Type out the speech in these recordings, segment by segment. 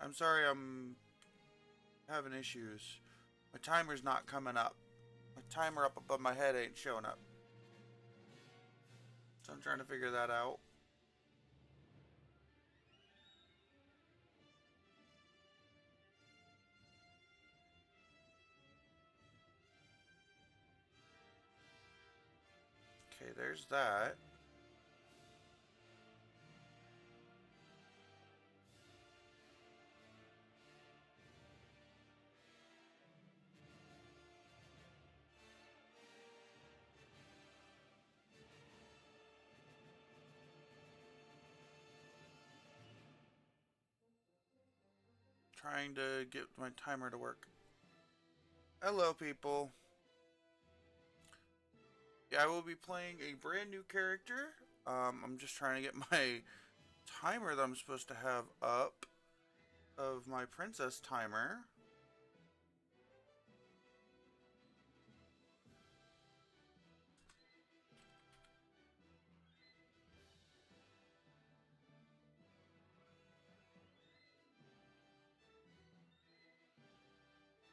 I'm sorry, I'm having issues. My timer's not coming up. My timer up above my head ain't showing up. So I'm trying to figure that out. Okay, there's that. Trying to get my timer to work. Hello, people. Yeah, I will be playing a brand new character. I'm just trying to get my timer that I'm supposed to have up of my princess timer.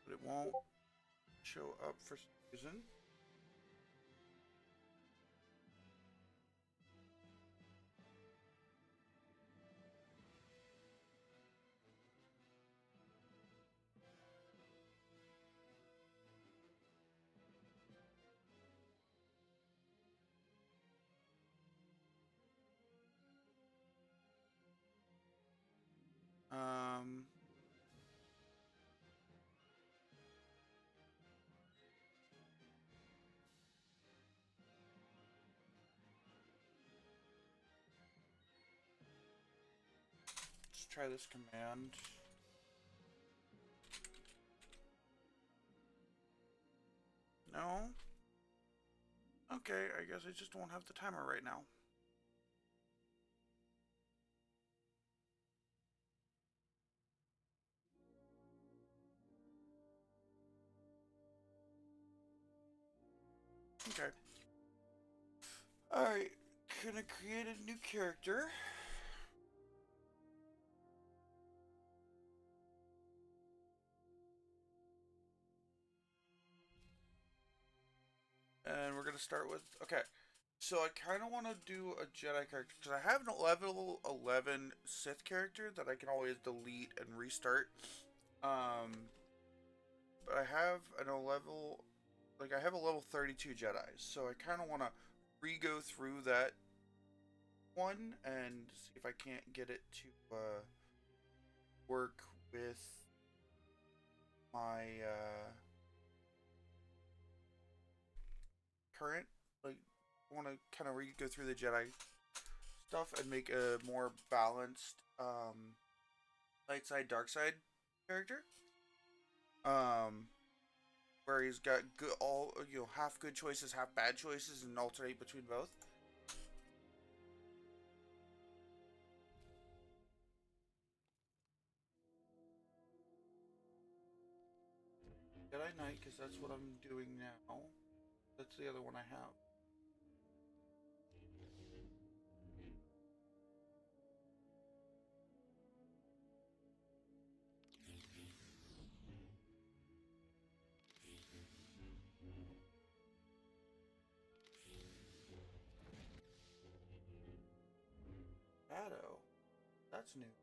But it won't show up for some reason. Um, let's try this command. No? Okay, I guess I just don't have the timer right now. Okay. Alright, gonna create a new character. And we're gonna start with, okay. So I kind of want to do a Jedi character because I have an level 11 Sith character that I can always delete and restart. But I have I have a level 32 Jedi, so I kind of want to re-go through that one and see if I can't get it to work with my current. Like, I want to kind of re-go through the Jedi stuff and make a more balanced light side, dark side character. Um, where he's got good, all half good choices, half bad choices, and alternate between both. Jedi Knight, because that's what I'm doing now. That's the other one I have. Shadow. That's new.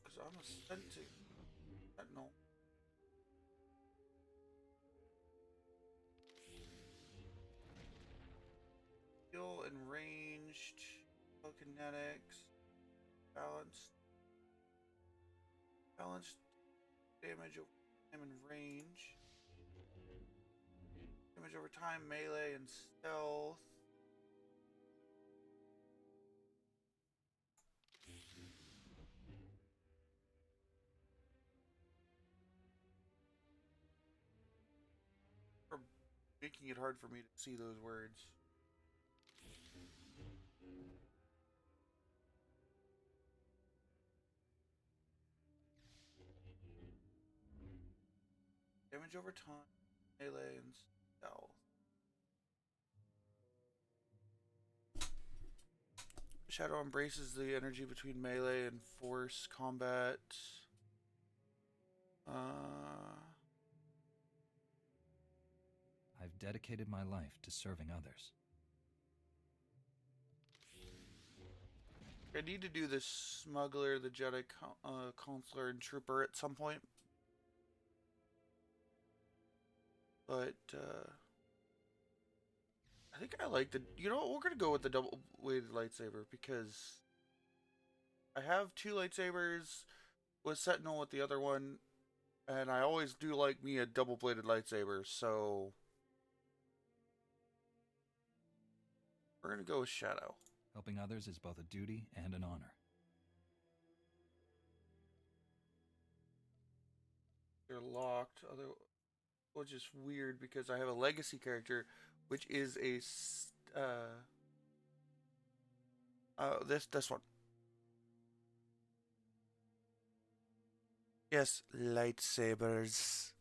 Because I'm a sentinel. Skill and ranged. Kinetics. Balanced. Balanced damage over time and range. Damage over time, melee, and stealth. Or making it hard for me to see those words. Damage over time, melee, and stealth. Shadow embraces the energy between melee and force combat. I've dedicated my life to serving others. I need to do the smuggler, the Jedi consular, and trooper at some point. But I think I like the. You know what? We're gonna go with the double-bladed lightsaber because I have two lightsabers with Sentinel with the other one, and I always do like me a double-bladed lightsaber. So we're gonna go with Shadow. Helping others is both a duty and an honor. They're locked, which is weird because I have a legacy character, which is a this one. Yes, lightsabers.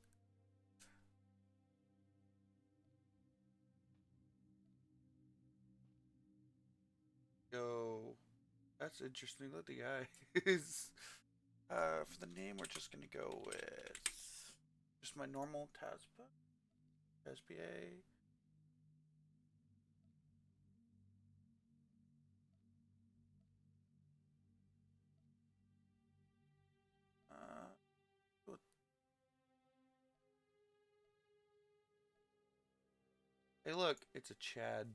Go. That's interesting. Look, the guy is. For the name, we're just gonna go with just my normal SPA. Hey, look, it's a Chad.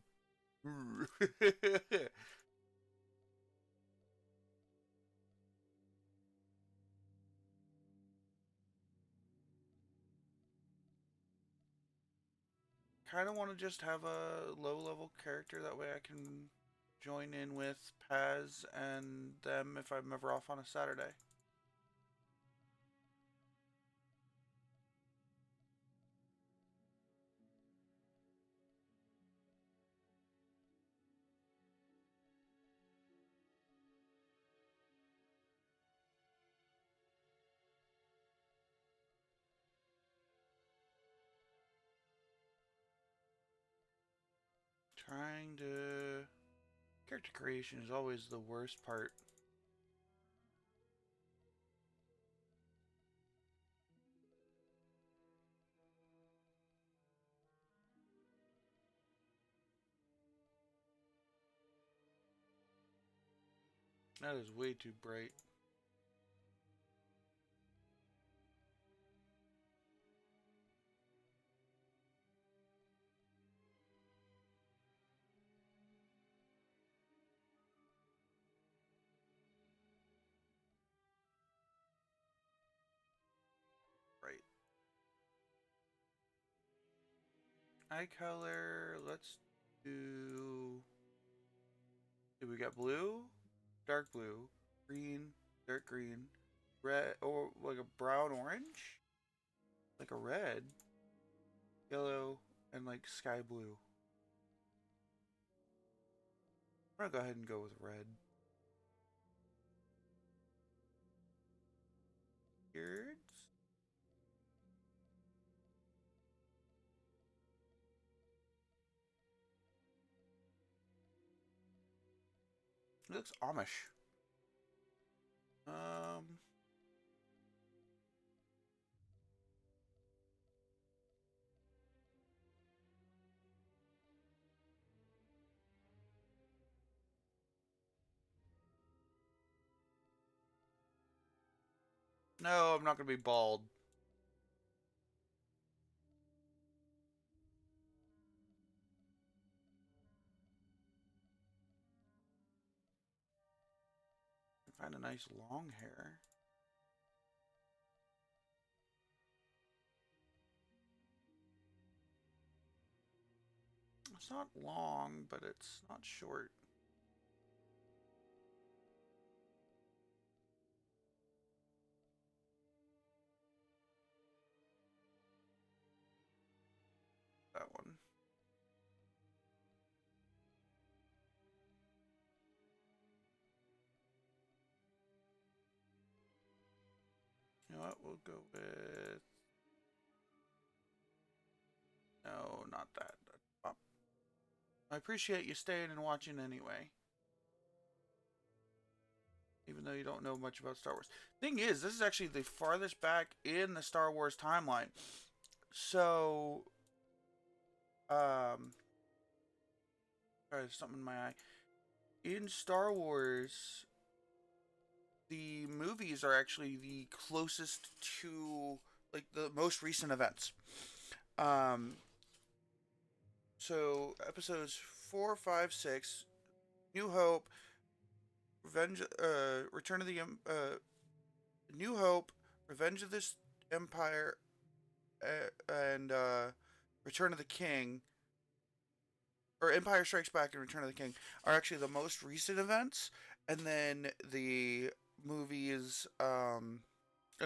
Kind of want to just have a low-level character, that way I can join in with Paz and them if I'm ever off on a Saturday. Trying to... Character creation is always the worst part. That is way too bright. Right. Eye color, let's do... We got blue, dark blue, green, dark green, red, or like a brown orange, like a red, yellow, and like sky blue. I'm gonna go ahead and go with red. Beards. It looks Amish. Um, no, I'm not gonna be bald. Find a nice long hair. It's not long, but it's not short. That one. You know what? We'll go with... No, not that. Oh. I appreciate you staying and watching anyway. Even though you don't know much about Star Wars. Thing is, this is actually the farthest back in the Star Wars timeline. So, sorry, there's something in my eye. In Star Wars, the movies are actually the closest to like the most recent events. Um, so episodes 4, 5, 6, New Hope, Revenge, Return of the New Hope, Revenge of this Empire, and Return of the King, or Empire Strikes Back and Return of the King, are actually the most recent events, and then the movies, and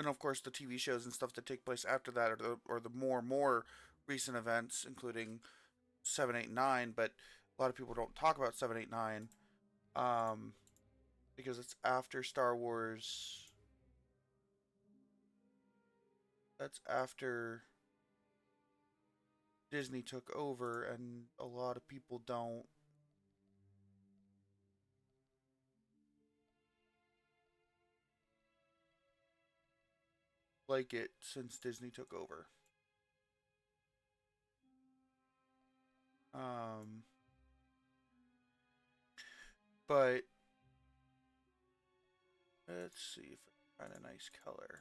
of course the TV shows and stuff that take place after that, or the more recent events, including 7, 8, 9. But a lot of people don't talk about 7, 8, 9, because it's after Star Wars. That's after Disney took over, and a lot of people don't like it since Disney took over. Um, but let's see if I can find a nice color,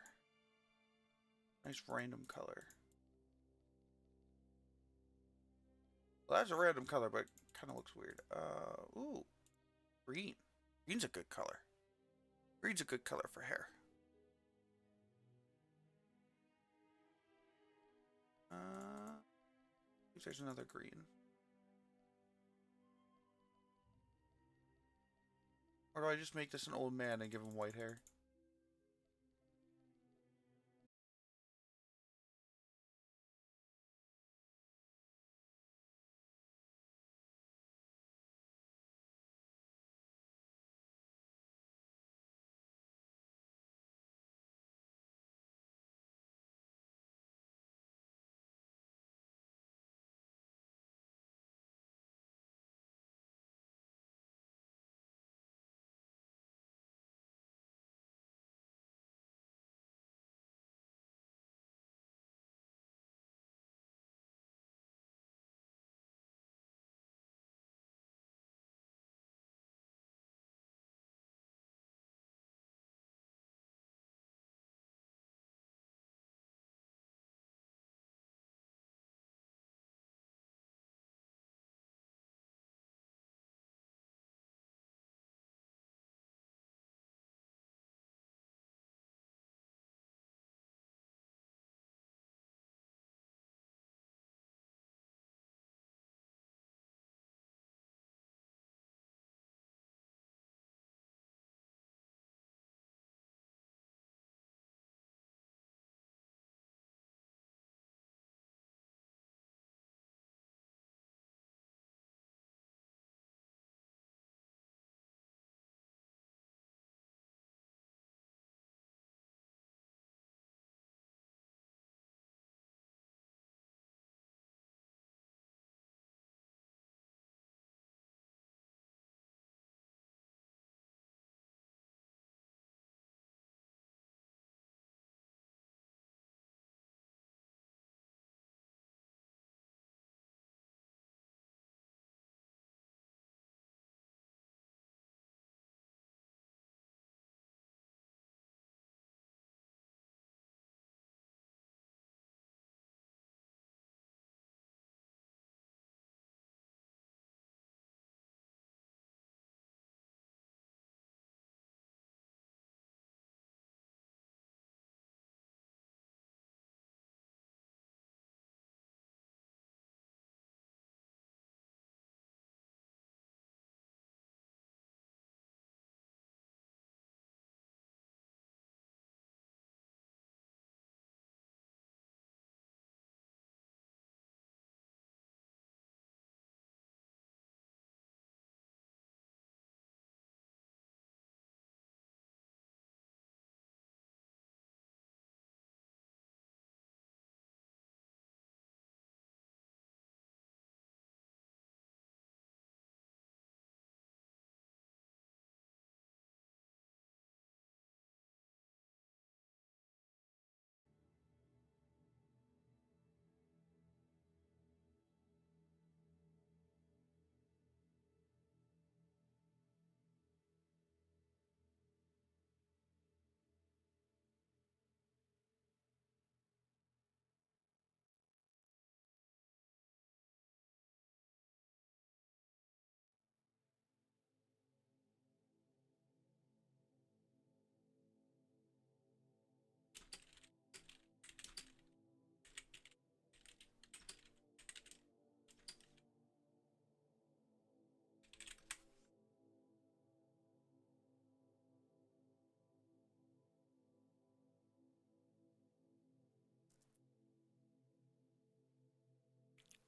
nice random color. Well, that's a random color, but kind of looks weird. Ooh, green. Green's a good color. Green's a good color for hair. If there's another green. Or do I just make this an old man and give him white hair?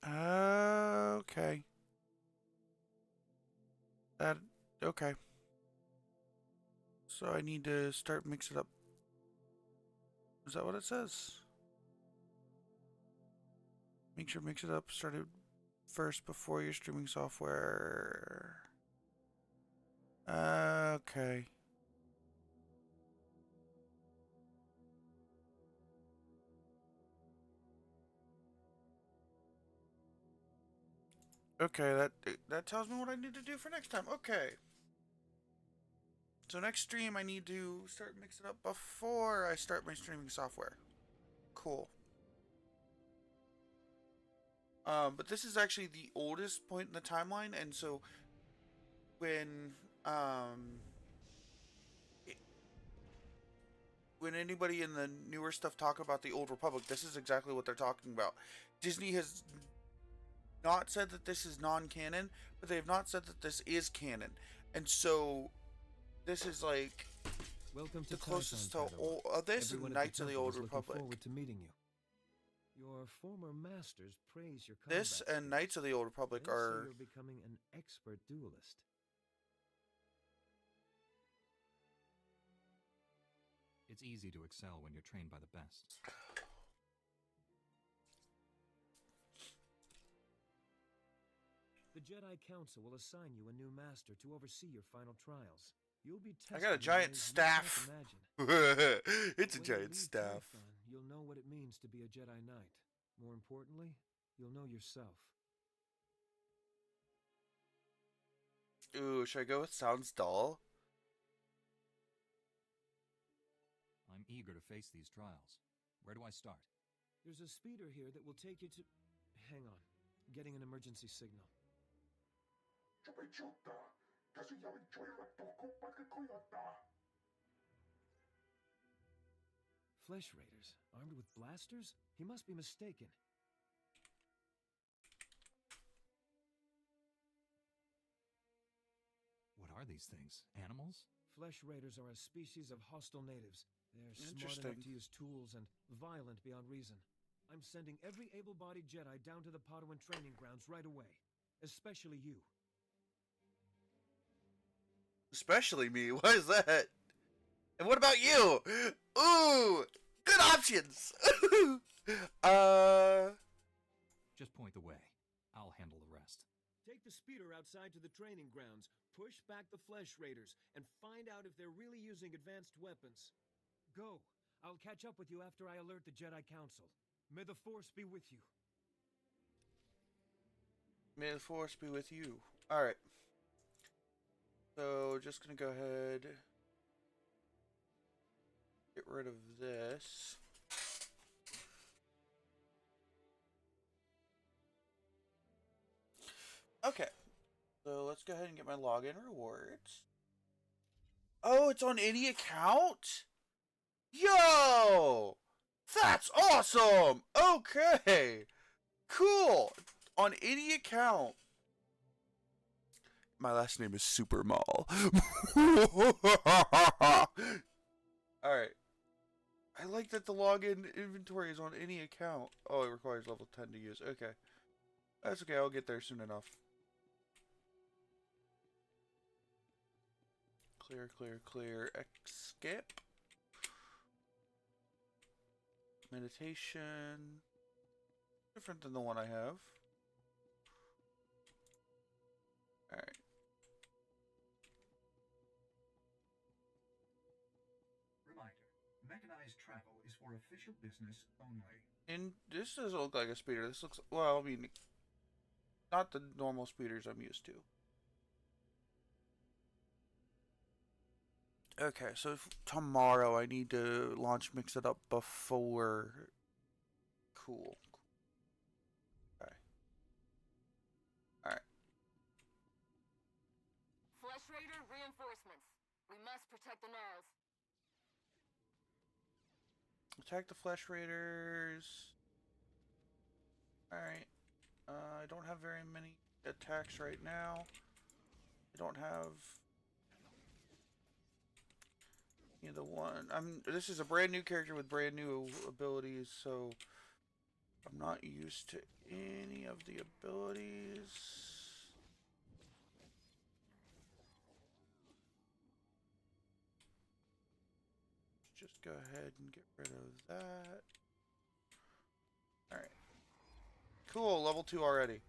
Okay. That okay. So I need to start mix it up. Is that what it says? Make sure mix it up started first before your streaming software. Okay. Okay, that tells me what I need to do for next time. Okay. So next stream I need to start mixing up before I start my streaming software. Cool. But this is actually the oldest point in the timeline, and so when um when anybody in the newer stuff talk about the old republic, this is exactly what they're talking about. Disney has not said that this is non-canon, but they have not said that this is canon. And so this is like Welcome to the closest to this and Everyone at Knights of the temple Old is looking Republic. forward to meeting you. Your former masters praise your This combat and Knights of the Old Republic They say are you're becoming an expert duelist. It's easy to excel when you're trained by the best. The Jedi Council will assign you a new master to oversee your final trials. You'll be tested I got a in giant ways you staff. can't imagine. It's a When you giant leave staff. Tython, you'll know what it means to be a Jedi Knight. More importantly, you'll know yourself. Ooh, should I go with sounds dull? I'm eager to face these trials. Where do I start? There's a speeder here that will take you to... Hang on. Getting an emergency signal. Flesh Raiders, armed with blasters? He must be mistaken. What are these things? Animals? Flesh Raiders are a species of hostile natives. They're smart Interesting. enough to use tools and violent beyond reason. I'm sending every able-bodied Jedi down to the Padawan training grounds right away. Especially you. Especially me. What is that? And what about you? Ooh, good options. Just point the way. I'll handle the rest. Take the speeder outside to the training grounds, push back the Flesh Raiders, and find out if they're really using advanced weapons. Go. I'll catch up with you after I alert the Jedi Council. May the Force be with you. May the Force be with you. Alright. So, just gonna go ahead. Get rid of this. Okay. So, let's go ahead and get my login rewards. Oh, it's on any account? Yo! That's awesome! Okay! Cool! On any account. My last name is Super Mall. Alright. I like that the login inventory is on any account. Oh, it requires level 10 to use. Okay. That's okay, I'll get there soon enough. Clear, clear, clear. Skip. Meditation. Different than the one I have. Alright. Reminder, mechanized travel is for official business only. And this doesn't look like a speeder. This looks, well, I mean, not the normal speeders I'm used to. Okay, so tomorrow I need to launch Mix It Up before. Cool. Okay. Alright. Flesh Raider reinforcements. We must protect the Gnarls. Attack the Flesh Raiders. Alright. I don't have very many attacks right now. I don't have either one. This is a brand new character with brand new abilities, so I'm not used to any of the abilities. Just go ahead and get rid of that. Alright. Cool, level 2 already.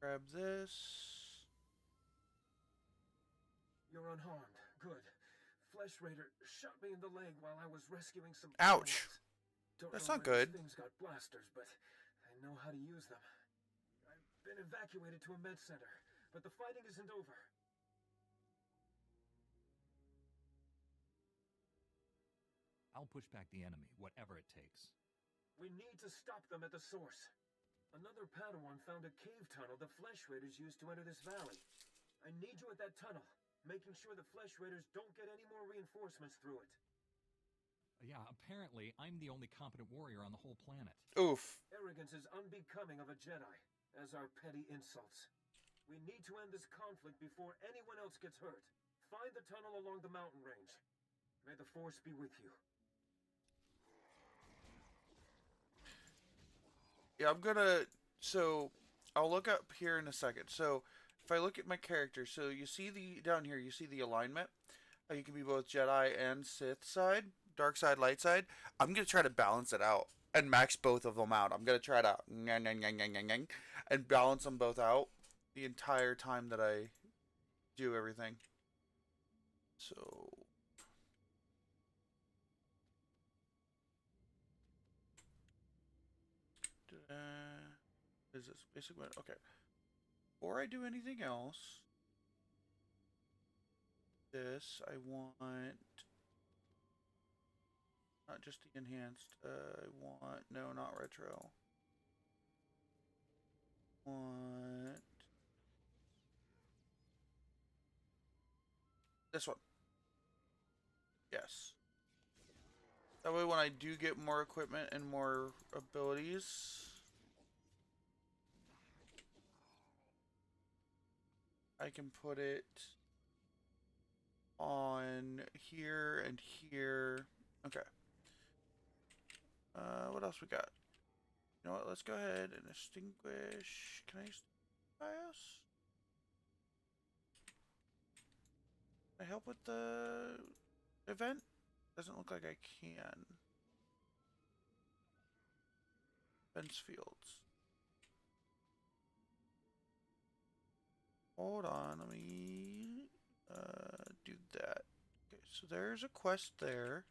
Grab this. You're unharmed. Good. Flesh Raider shot me in the leg while I was rescuing some Ouch. Don't That's know not where good. These things got blasters, but I know how to use them. I've been evacuated to a med center, but the fighting isn't over. I'll push back the enemy, whatever it takes. We need to stop them at the source. Another Padawan found a cave tunnel the Flesh Raiders used to enter this valley. I need you at that tunnel, making sure the Flesh Raiders don't get any more reinforcements through it. Yeah, apparently I'm the only competent warrior on the whole planet. Oof. Arrogance is unbecoming of a Jedi, as are petty insults. We need to end this conflict before anyone else gets hurt. Find the tunnel along the mountain range. May the Force be with you. Yeah, I'm gonna... So, I'll look up here in a second. So, if I look at my character, so you see the... Down here, you see the alignment? You can be both Jedi and Sith side. Dark side, light side. I'm gonna try to balance it out. And max both of them out. I'm gonna try to... And balance them both out the entire time that I do everything. So... Is this basically what? Okay. Before I do anything else, this I want not just the enhanced. I want no, not retro. Want this one. Yes. That way, when I do get more equipment and more abilities, I can put it on here and here. Okay. What else we got? You know what? Let's go ahead and extinguish. Can I extinguish BIOS? Can I help with the event? Doesn't look like I can. Fence fields. Hold on, let me do that. Okay, so there's a quest there.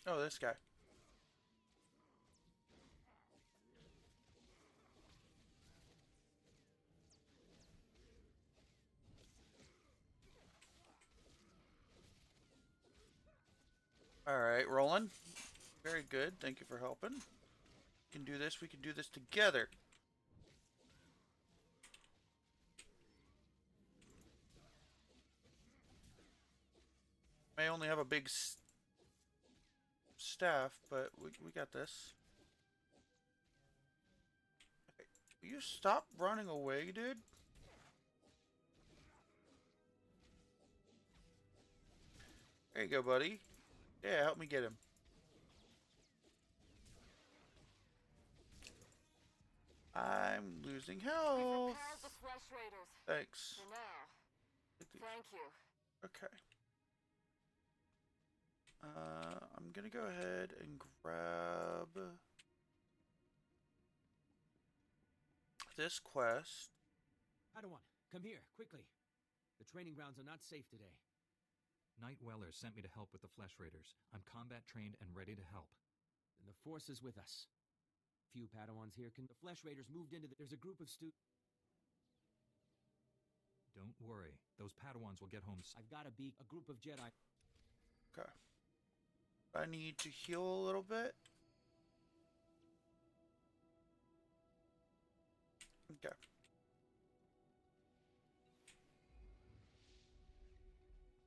Oh, this guy. Alright, Roland. Very good. Thank you for helping. We can do this. We can do this together. May only have a big staff, but we got this. Okay. Will you stop running away, dude? There you go, buddy. Yeah, help me get him. I'm losing health. We've repaired the Flesh Raiders. Thanks. For now. Thank you. Okay. I'm gonna go ahead and grab this quest. Padawan, come here, quickly. The training grounds are not safe today. Night Weller sent me to help with the Flesh Raiders. I'm combat trained and ready to help. And the Force is with us. Few Padawans here can... The Flesh Raiders moved into There's a group of Don't worry. Those Padawans will get home. I've got a group of Jedi. Okay. I need to heal a little bit. Okay.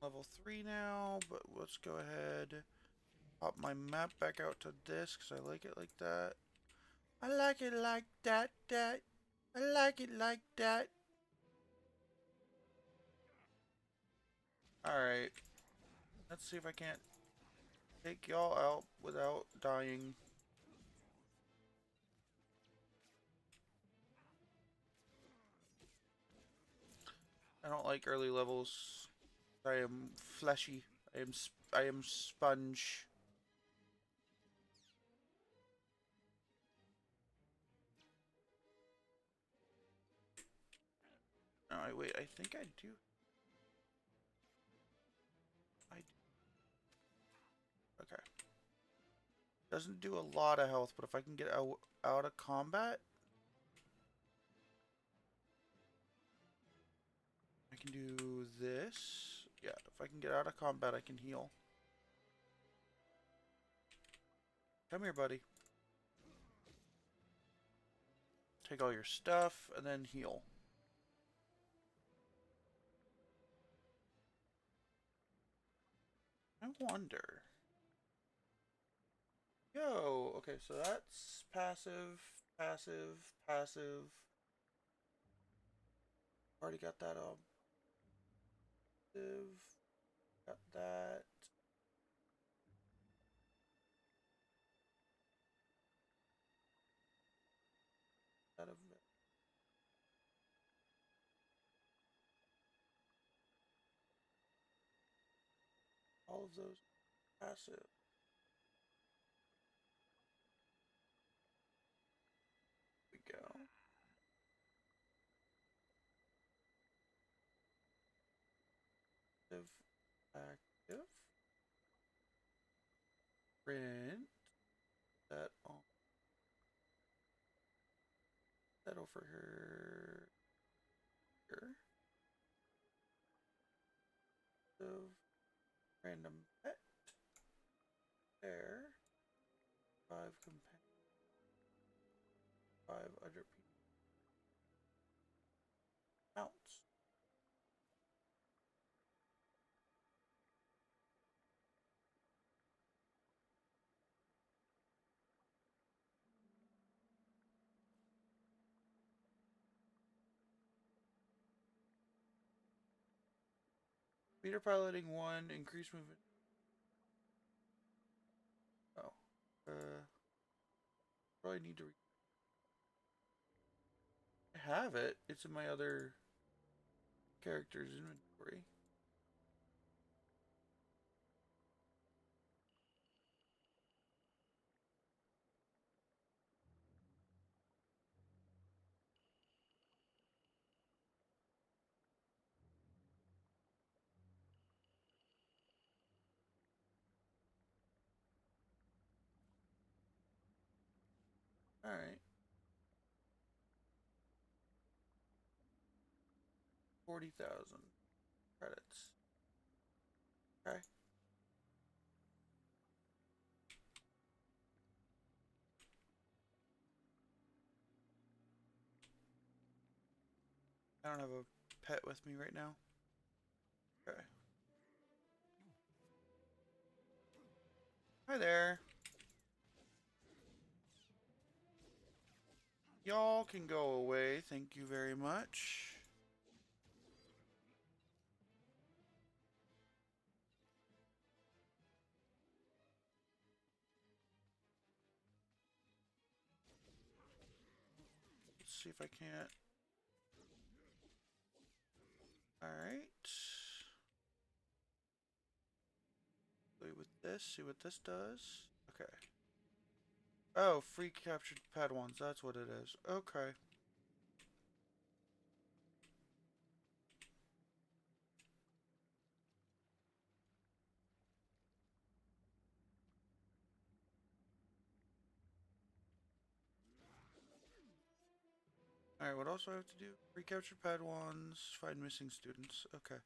Level 3 now, but let's go ahead. Pop my map back out to this because I like it like that. I like it like that. I like it like that. Alright. Let's see if I can't take y'all out without dying. I don't like early levels. I am fleshy. I am sponge. Alright, wait, I think I do. Okay. Doesn't do a lot of health, but if I can get out of combat, I can do this. Yeah, if I can get out of combat, I can heal. Come here, buddy. Take all your stuff, and then heal. I wonder. Yo, okay, so that's passive, passive, passive. Already got that passive. Got that. Out of it. All of those passive. We go. Active. Print that on. That over here. Of random pet. There. 5 companion. 5 other people. Mounts. Speeder piloting 1, increase movement. Oh. Probably need to. I have it. It's in my other character's inventory. Alright. 40,000 credits. Okay. I don't have a pet with me right now. Okay. Hi there. Y'all can go away. Thank you very much. Let's see if I can't. Alright. Play with this. See what this does. Okay. Oh, free captured Padawans. That's what it is. Okay. Alright, what else do I have to do? Recapture Padawans, find missing students. Okay.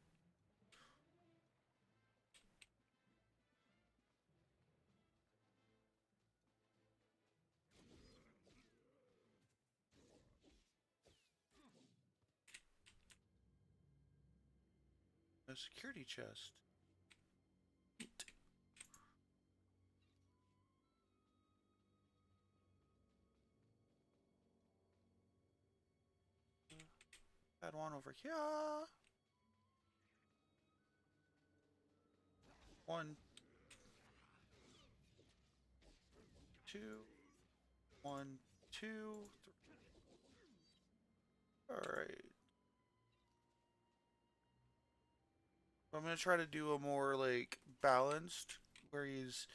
A security chest. Neat. Padawan over here. 1, 2, 1, 2, 3. Alright. I'm gonna try to do a more like balanced, where he's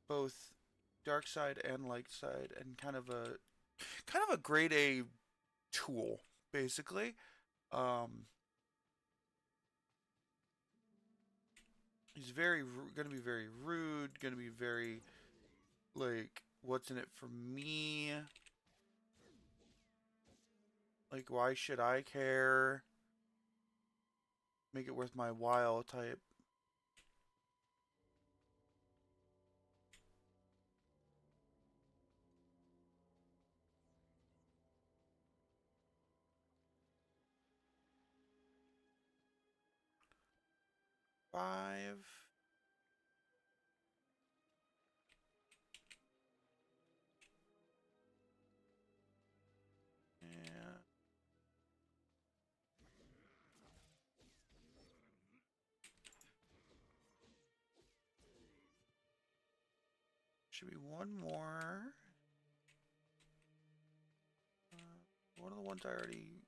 both dark side and light side, and kind of a grade A tool, basically. He's gonna be very rude, gonna be very like, what's in it for me? Like, why should I care? Make it worth my while type. Five. Yeah. Should be one more. One of the ones I already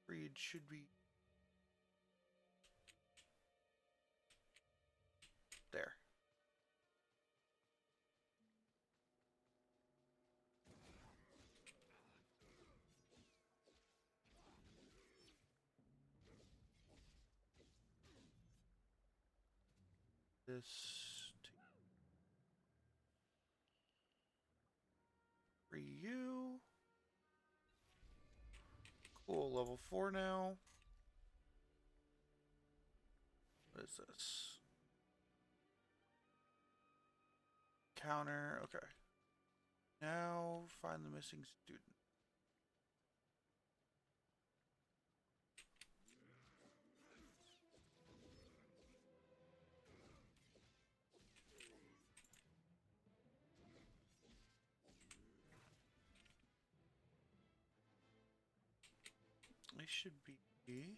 read should be there. This for you. Cool, level 4 now. What is this? Counter, okay. Now find the missing student. They should be here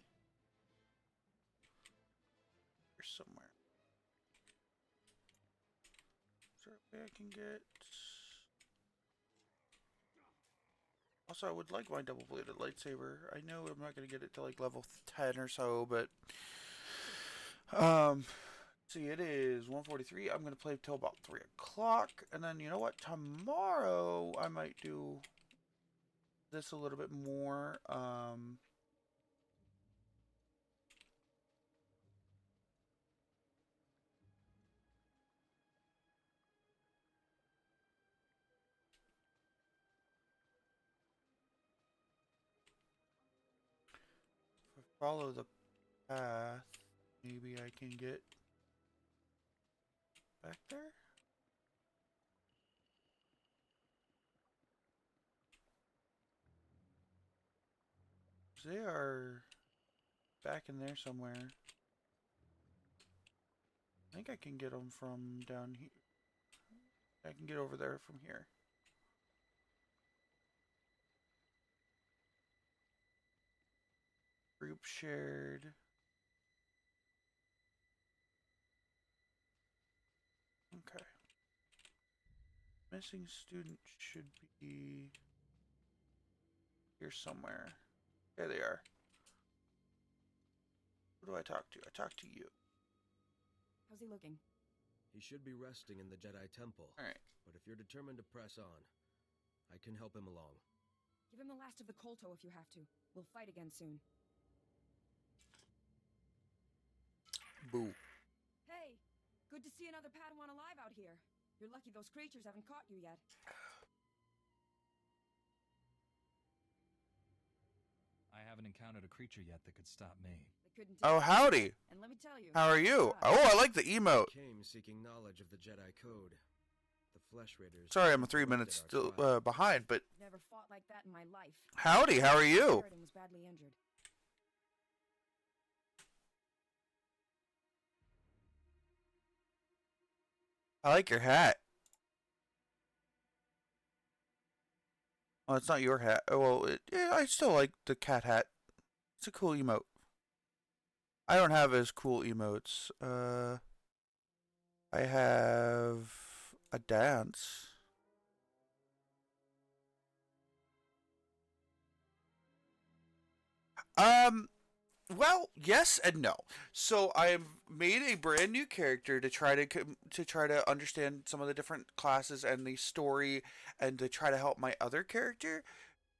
somewhere. Is there a way I can get? Also, I would like my double-bladed lightsaber. I know I'm not going to get it to like level 10 or so, but see, it is 1:43. I'm going to play till about 3 o'clock, and then you know what? Tomorrow I might do this a little bit more. If I follow the path, maybe I can get back there. They are back in there somewhere. I think I can get them from down here. I can get over there from here. Group shared. Okay. Missing student should be here somewhere. There they are. Who do I talk to? I talk to you. How's he looking? He should be resting in the Jedi Temple. Alright. But if you're determined to press on, I can help him along. Give him the last of the Kolto if you have to. We'll fight again soon. Boo. Hey! Good to see another Padawan alive out here. You're lucky those creatures haven't caught you yet. I haven't encountered a creature yet that could stop me. They couldn't Oh, howdy. And let me tell you. How are you? God. Oh, I like the emote. Came seeking knowledge of the Jedi Code. The Flesh Raiders. Sorry, I'm 3 interrupted minutes our still trial. behind, but Never fought like that in my life. howdy. How are you? Sheridan was badly injured. I like your hat. Oh, it's not your hat. Oh, well, yeah, I still like the cat hat It's a cool emote. I don't have as cool emotes. I have a dance. Um, well, yes and no. So I've made a brand new character to try to understand some of the different classes and the story, and to try to help my other character,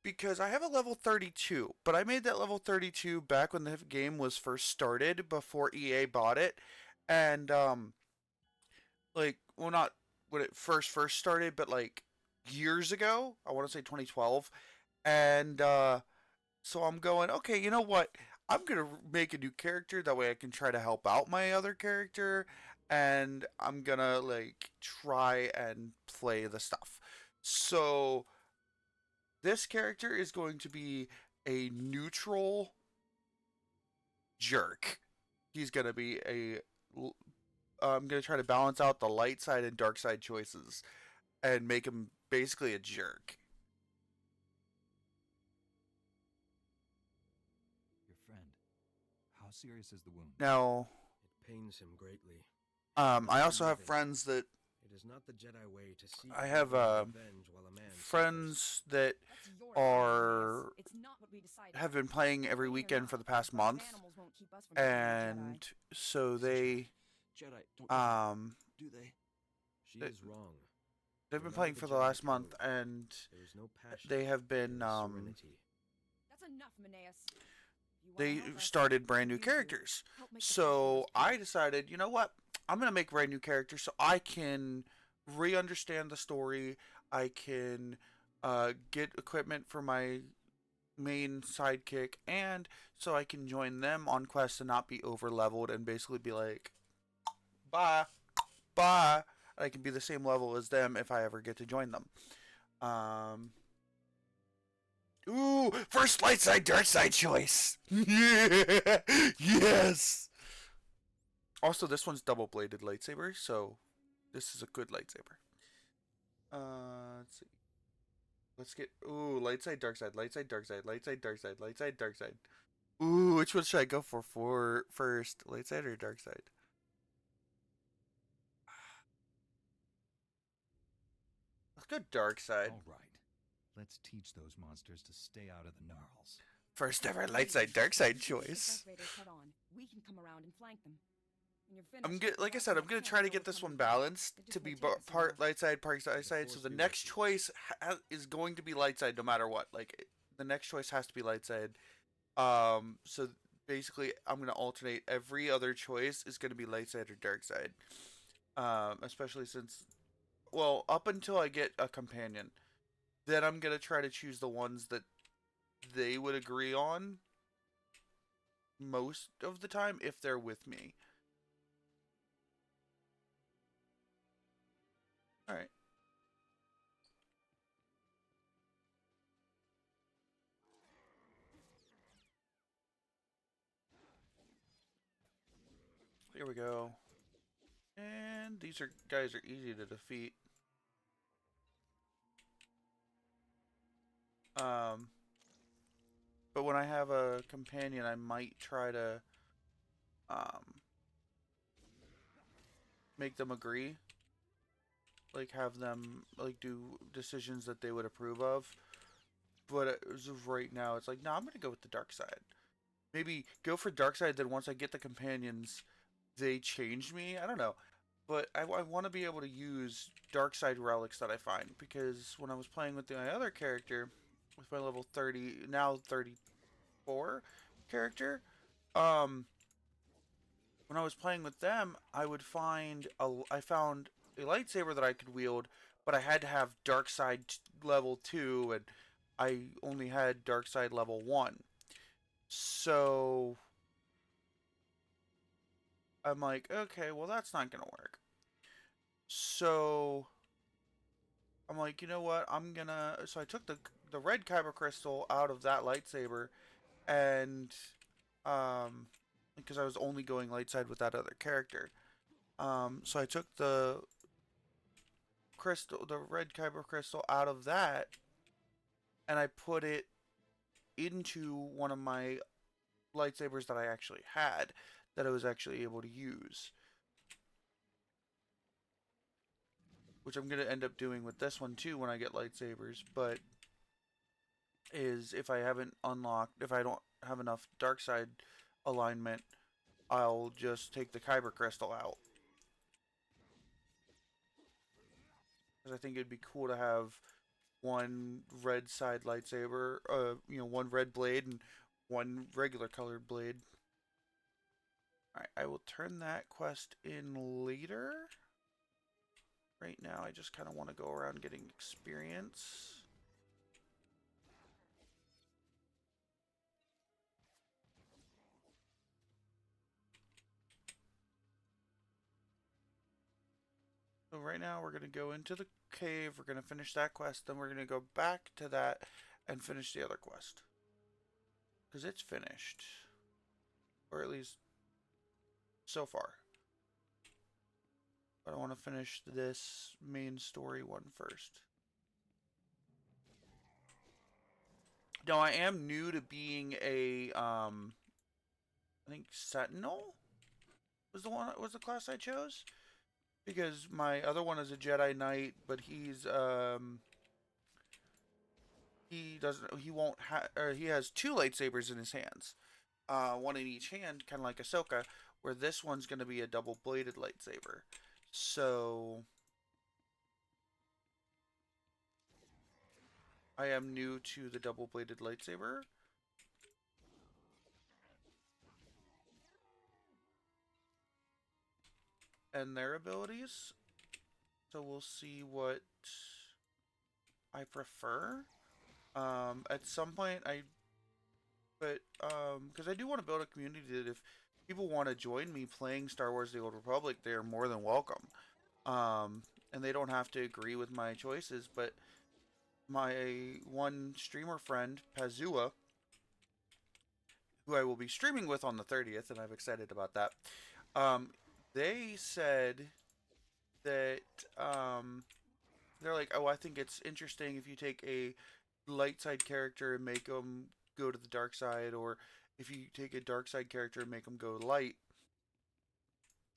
because I have a level 32, but I made that level 32 back when the game was first started, before EA bought it. And like, well, not when it first started, but like years ago. I want to say 2012. And so I'm going, okay, you know what? I'm going to make a new character. That way I can try to help out my other character. And I'm going to, like, try and play the stuff. So this character is going to be a neutral jerk. He's going to be a. I'm going to try to balance out the light side and dark side choices and make him basically a jerk. Your friend. How serious is the wound? Now, It pains him greatly. I also have friends that It is not the Jedi way to seek I have revenge while a man friends that That's your are idea. It's not what we decided. have been playing every weekend for the past month, Animals won't keep us from becoming Jedi. and so they Jedi don't do they? She they- is wrong. they've been Remember playing the for the Jedi last month, code. and There is no passion. they have been there is serenity. That's enough, Maneus. You wanna they help us, started brand new you do. characters. Help make the So Force I good. decided, you know what? I'm gonna make a brand new character so I can re-understand the story. I can get equipment for my main sidekick, and so I can join them on quests and not be over leveled and basically be like, bye, bye. I can be the same level as them if I ever get to join them. Ooh, first light side, dark side choice. Yeah, yes. Also, this one's double bladed lightsaber, so this is a good lightsaber. Let's see. Let's get light side, dark side, light side, dark side, light side, dark side, light side, dark side. Ooh, which one should I go for first, light side or dark side? Let's go dark side. All right. Let's teach those monsters to stay out of the gnarls. First ever light side, dark side As soon as the choice. Fresh Raiders head on, we can come around and flank them. When you're I'm finished, good. Like I walk said, in I'm the gonna front try to door get with this some one of the- balanced They just to be won't take us part enough. light side, part dark side. So Force the be next with you. choice is going to be light side, no matter what. Like the next choice has to be light side. So basically, I'm gonna alternate. Every other choice is gonna be light side or dark side. Especially since, well, up until I get a companion, then I'm gonna try to choose the ones that they would agree on most of the time if they're with me. All right. Here we go. And these guys are easy to defeat. But when I have a companion, I might try to make them agree, like have them like do decisions that they would approve of. But as of right now, it's like, no, I'm gonna go with the dark side. Maybe go for dark side. Then once I get the companions, they change me. I don't know. But I want to be able to use dark side relics that I find, because when I was playing with my other character, with my level 30, now 34 character, when I was playing with them, I found a lightsaber that I could wield, but I had to have dark side level 2, and I only had dark side level 1. So I'm like, okay, well that's not gonna work. So I'm like, you know what? So I took the red kyber crystal out of that lightsaber, and because I was only going light side with that other character. So I took the red kyber crystal out of that, and I put it into one of my lightsabers that I actually had that I was actually able to use. Which I'm going to end up doing with this one too when I get lightsabers, but is if I haven't unlocked, if I don't have enough dark side alignment, I'll just take the Kyber crystal out. Because I think it'd be cool to have one red side lightsaber, one red blade and one regular colored blade. Alright, I will turn that quest in later. Right now, I just kind of want to go around getting experience. So right now, we're going to go into the cave. We're going to finish that quest. Then we're going to go back to that and finish the other quest. Because it's finished. Or at least so far. But I want to finish this main story one first. Now, I am new to being a, I think Sentinel was the class I chose. Because my other one is a Jedi Knight, but he has two lightsabers in his hands. One in each hand, kind of like Ahsoka, where this one's going to be a double-bladed lightsaber. So I am new to the double-bladed lightsaber. And their abilities. So we'll see what I prefer. At some point, because I do want to build a community that if people want to join me playing Star Wars The Old Republic, they are more than welcome. And they don't have to agree with my choices, but my one streamer friend, Pazua, who I will be streaming with on the 30th, and I'm excited about that, they said that, they're like, oh, I think it's interesting if you take a light side character and make them go to the dark side, or if you take a dark side character and make them go light.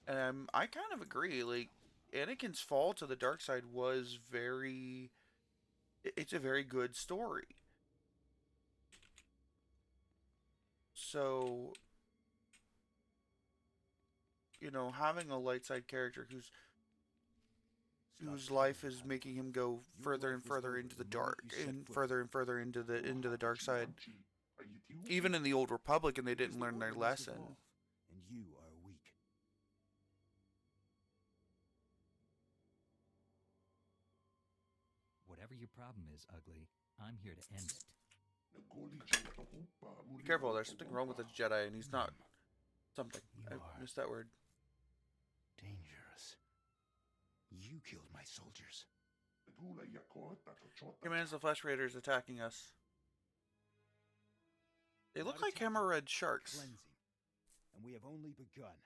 And I kind of agree. Like, Anakin's fall to the dark side was it's a very good story. So, having a light side character whose life is making him go further and further into the dark, and further into the dark side. Even in the Old Republic, and they didn't learn their lesson. And you are weak. Whatever your problem is, Ugly, I'm here to end it. Be careful, there's something wrong with this Jedi, and he's not something. I missed that word. Dangerous. You killed my soldiers. Commands the Flesh Raiders attacking us. They look like hammer-red sharks. Cleansing. And we have only begun.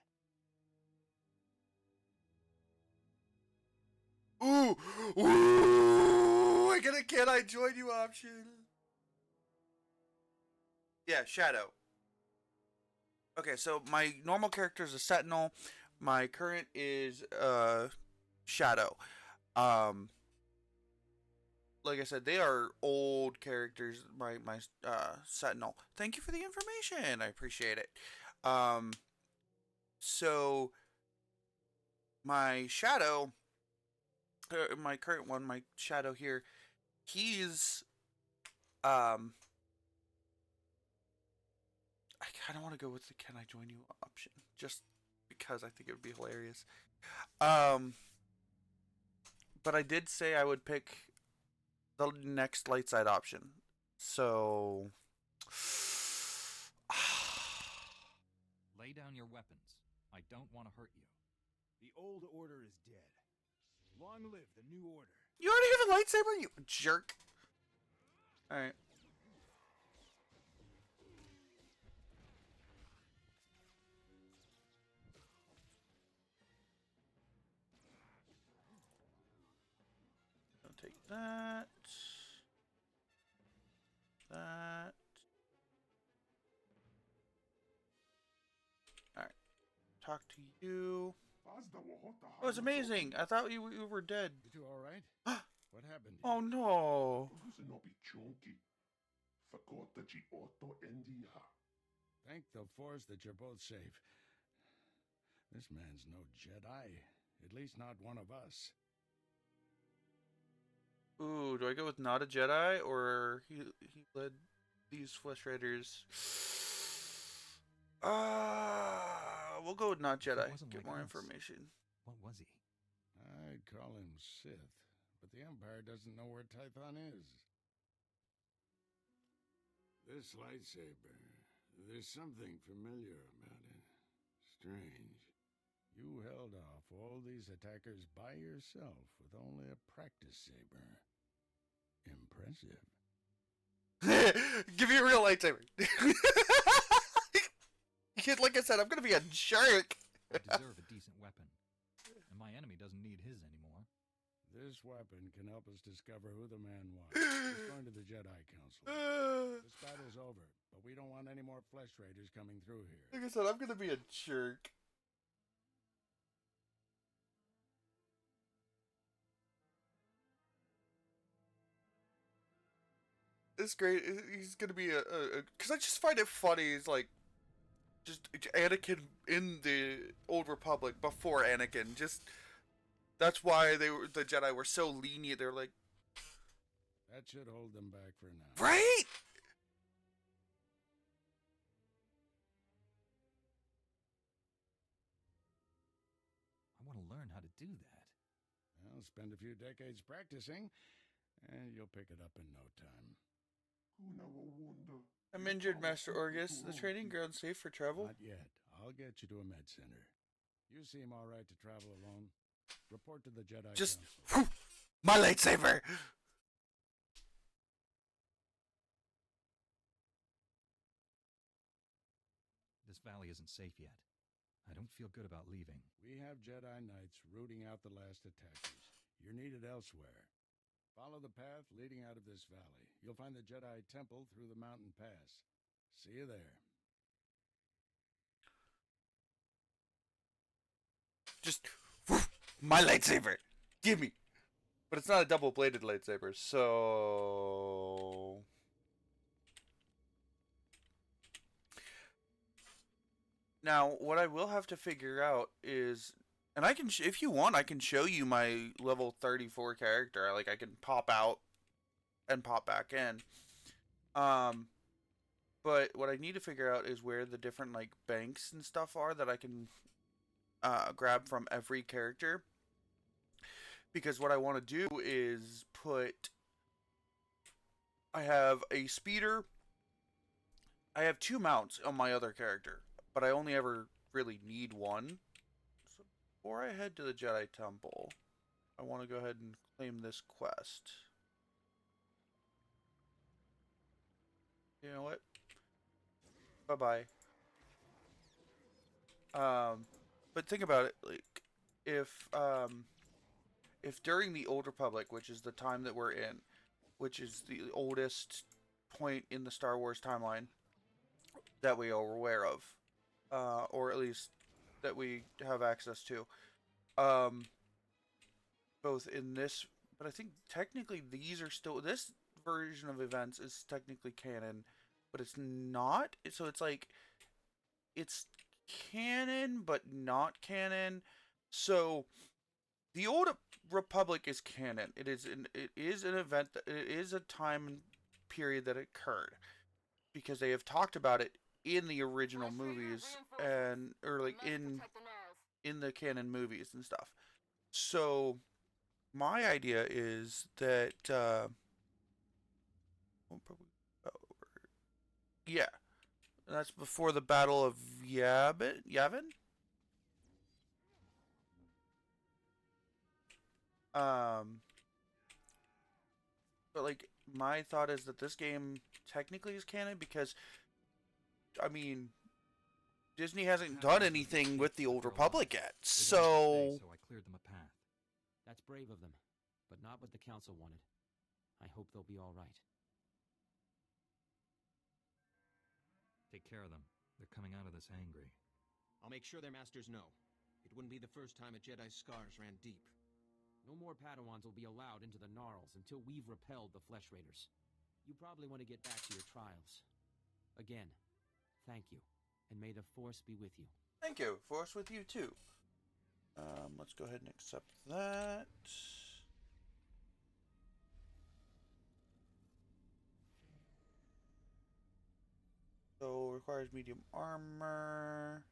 Ooh! I get a "Can I join you" option. Yeah, Shadow. Okay, so my normal character is a Sentinel. My current is Shadow. Like I said, they are old characters. My Sentinel. Thank you for the information. I appreciate it. So my Shadow, my current one, my Shadow here, he's I kind of want to go with the "Can I join you" option, just because I think it would be hilarious. But I did say I would pick the next light side option. So Lay down your weapons. I don't want to hurt you. The old order is dead. Long live the new order. you already have a lightsaber, you jerk. All right. I'll take that. That. talk to you. It was amazing. I thought you were dead. You two all right? What happened? Oh no. Thank the Force that you're both safe. This man's no Jedi. At least not one of us. Ooh, do I go with not a Jedi or he led these Flesh Raiders? We'll go with not Jedi. Get more information. What was he? I'd call him Sith, but the Empire doesn't know where Tython is. This lightsaber, there's something familiar about it. Strange. You held off all these attackers by yourself with only a practice saber. Impressive. Give me a real lightsaber. Like I said, I'm gonna be a jerk. I deserve a decent weapon. And my enemy doesn't need his anymore. This weapon can help us discover who the man was. He's going to the Jedi Council. This battle's over, but we don't want any more Flesh Raiders coming through here. Like I said, I'm gonna be a jerk. It's great. He's gonna be because I just find it funny. He's like, just Anakin in the Old Republic before Anakin. Just that's why the Jedi were so lenient. They're like, that should hold them back for now. right? I want to learn how to do that. Well, spend a few decades practicing, and you'll pick it up in no time. I'm injured, Master Orgus. The training ground safe for travel? Not yet. I'll get you to a med center. You seem all right to travel alone. Report to the Jedi Just Council. my lightsaber. This valley isn't safe yet. I don't feel good about leaving. We have Jedi Knights rooting out the last attackers. You're needed elsewhere. Follow the path leading out of this valley. You'll find the Jedi Temple through the mountain pass. See you there. Just my lightsaber. Give me. But it's not a double-bladed lightsaber, so now what I will have to figure out is, and I can, if you want, I can show you my level 34 character. Like I can pop out and pop back in. But what I need to figure out is where the different like banks and stuff are that I can grab from every character. Because what I want to do is I have a speeder. I have 2 mounts on my other character, but I only ever really need 1. So before I head to the Jedi Temple, I want to go ahead and claim this quest. You know what? Bye-bye. But think about it, like, if during the Old Republic, which is the time that we're in, which is the oldest point in the Star Wars timeline that we are aware of, or at least that we have access to, both in this, but I think technically these are still, this version of events is technically canon, but it's not, so it's like, it's canon, but not canon, so the Old Republic is canon. It is an event, it is a time period that occurred, because they have talked about it in the original movies, and, or like in the canon movies and stuff. So my idea is that yeah, that's before the Battle of Yavin. But like my thought is that this game technically is canon because, I mean, Disney hasn't done anything with the Old Republic yet, so I cleared them a path. That's brave of them, but not what the Council wanted. I hope they'll be all right. Take care of them. They're coming out of this angry. I'll make sure their masters know. It wouldn't be the first time a Jedi's scars ran deep. No more Padawans will be allowed into the Gnarls until we've repelled the Flesh Raiders. You probably want to get back to your trials. Again, thank you, and may the Force be with you. Thank you. Force with you too. Let's go ahead and accept that. So requires medium armor.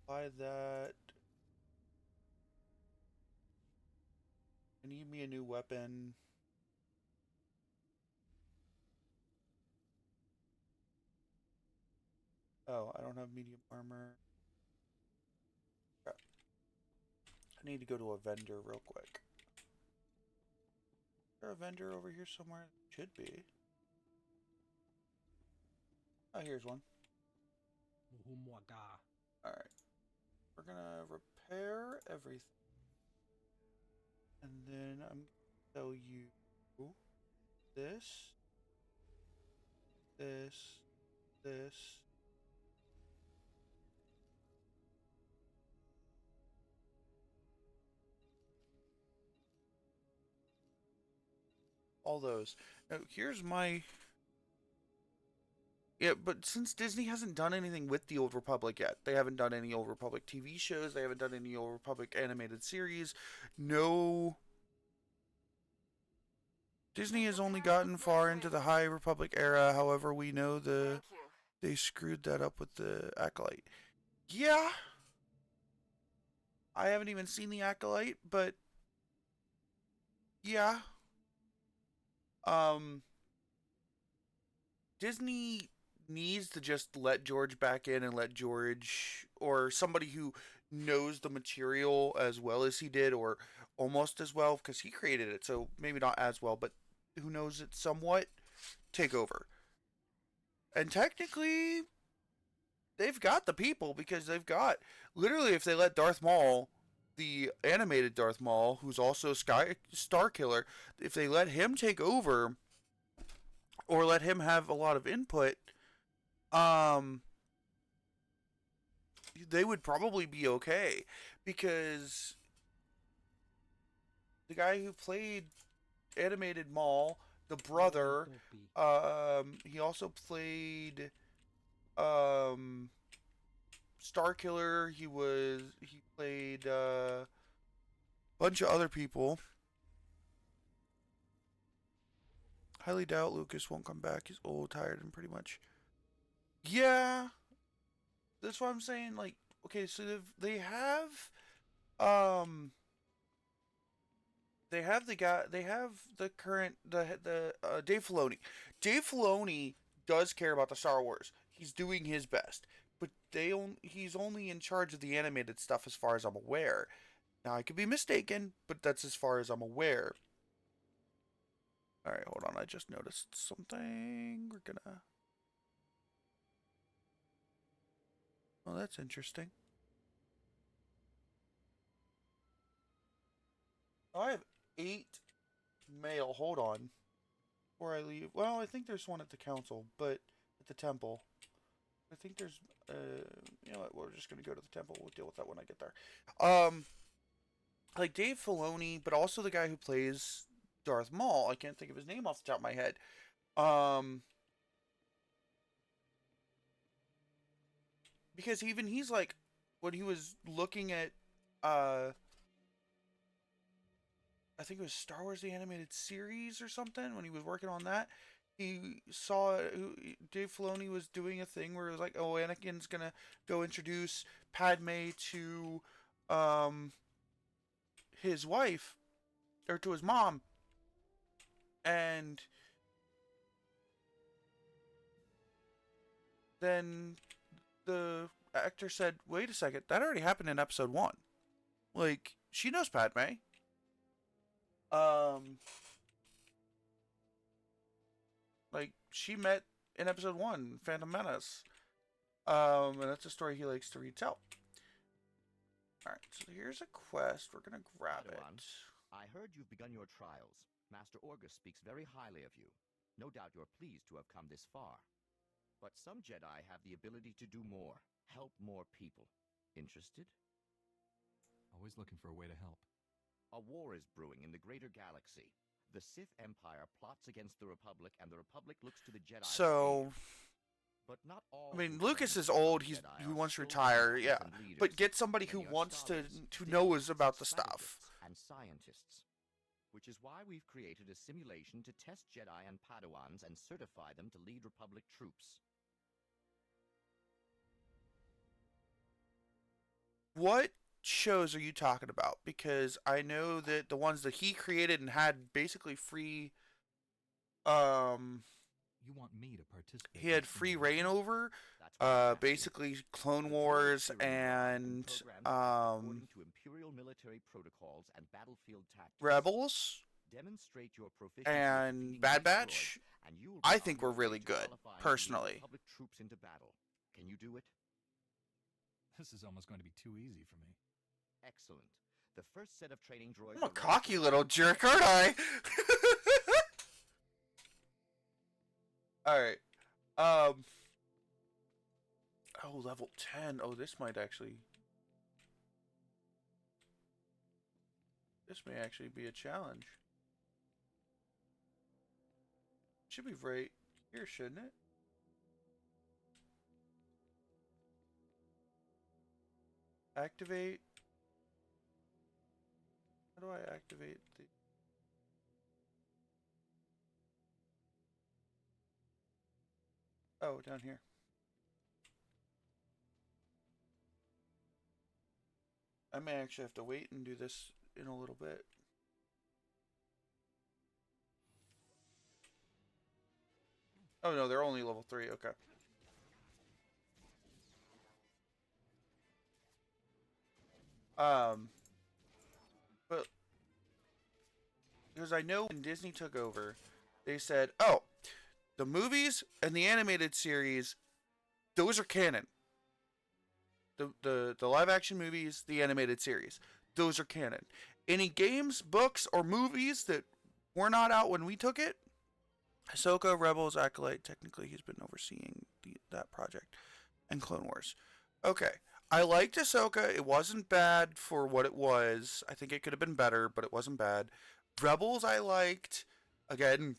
Buy that. I need me a new weapon. Oh, I don't have medium armor. Crap. I need to go to a vendor real quick. Is there a vendor over here somewhere? Should be. Oh, here's one. Alright. We're gonna repair everything. And then I'm gonna tell you this, this. All those. Now, here's my... Yeah, but since Disney hasn't done anything with the Old Republic yet, they haven't done any Old Republic TV shows, they haven't done any Old Republic animated series, no... Disney has only gotten far into the High Republic era, however we know they screwed that up with the Acolyte. Yeah! I haven't even seen the Acolyte, but... Yeah. Disney needs to just let George back in and let George, or somebody who knows the material as well as he did, or almost as well, because he created it, so maybe not as well, but who knows it somewhat, take over. And technically, they've got the people, because they've got, literally, if they let Darth Maul, the animated Darth Maul, who's also Star Killer, if they let him take over, or let him have a lot of input, they would probably be okay, because the guy who played animated Maul, the brother, he also played Star Killer. He played a bunch of other people. Highly doubt Lucas won't come back. He's old, tired, and pretty much. Yeah, that's what I'm saying. Like, okay, so they have the current Dave Filoni. Dave Filoni does care about the Star Wars. He's doing his best, but he's only in charge of the animated stuff as far as I'm aware. Now I could be mistaken, but that's as far as I'm aware. All right, hold on. I just noticed something. We're gonna. Oh, that's interesting. Oh, I have 8 mail. Hold on. Before I leave. Well, I think there's one at the council, but at the temple. I think there's, you know what, we're just going to go to the temple. We'll deal with that when I get there. Like Dave Filoni, but also the guy who plays Darth Maul. I can't think of his name off the top of my head. Because even he's like, when he was looking at, I think it was Star Wars the Animated Series or something, when he was working on that, he saw Dave Filoni was doing a thing where it was like, oh, Anakin's gonna go introduce Padme to his wife, or to his mom, and then the actor said, wait a second, that already happened in episode 1. Like, she knows Padme. Like, she met in episode 1, Phantom Menace. And that's a story he likes to retell. Alright, so here's a quest. We're gonna grab Padawan, it. I heard you've begun your trials. Master Orgus speaks very highly of you. No doubt you're pleased to have come this far. But some Jedi have the ability to do more, help more people. Interested? Always looking for a way to help. A war is brewing in the greater galaxy. The Sith Empire plots against the Republic, and the Republic looks to the Jedi. So, but not all. I mean, who Lucas train is to old. become He Jedi are wants to skilled retire. combatants Yeah, and leaders. but get somebody who Many are wants to scholars, knows diplomats, about the stuff. strategists, and scientists. Which is why we've created a simulation to test Jedi and Padawans and certify them to lead Republic troops. What shows are you talking about? Because I know that the ones that he created and had basically free, You want me to participate? he had free reign over, That's why I'm asking. basically Clone The Wars droids here are and programmed to act according to Imperial military protocols and battlefield tactics. Rebels Demonstrate your proficiency in and defeating Bad these Batch. droids, and you will be I think on we're your way really to good, qualifying to lead personally. Republic troops into battle. Can you do it? This is almost going to be too easy for me. Excellent. The first set of training droids. I'm a are ready cocky for little jerk, aren't I? All right. Oh, level 10. Oh, this might actually. This may actually be a challenge. Should be right here, shouldn't it? Activate. How do I activate the... Oh, down here. I may actually have to wait and do this in a little bit. Oh no, they're only level 3, okay. But because I know when Disney took over, they said, "Oh, the movies and the animated series, those are canon. The live action movies, the animated series, those are canon. Any games, books, or movies that were not out when we took it, Ahsoka, Rebels, Acolyte, technically he's been overseeing that project, and Clone Wars. Okay, I liked Ahsoka. It wasn't bad for what it was. I think it could have been better, but it wasn't bad. Rebels I liked. Again,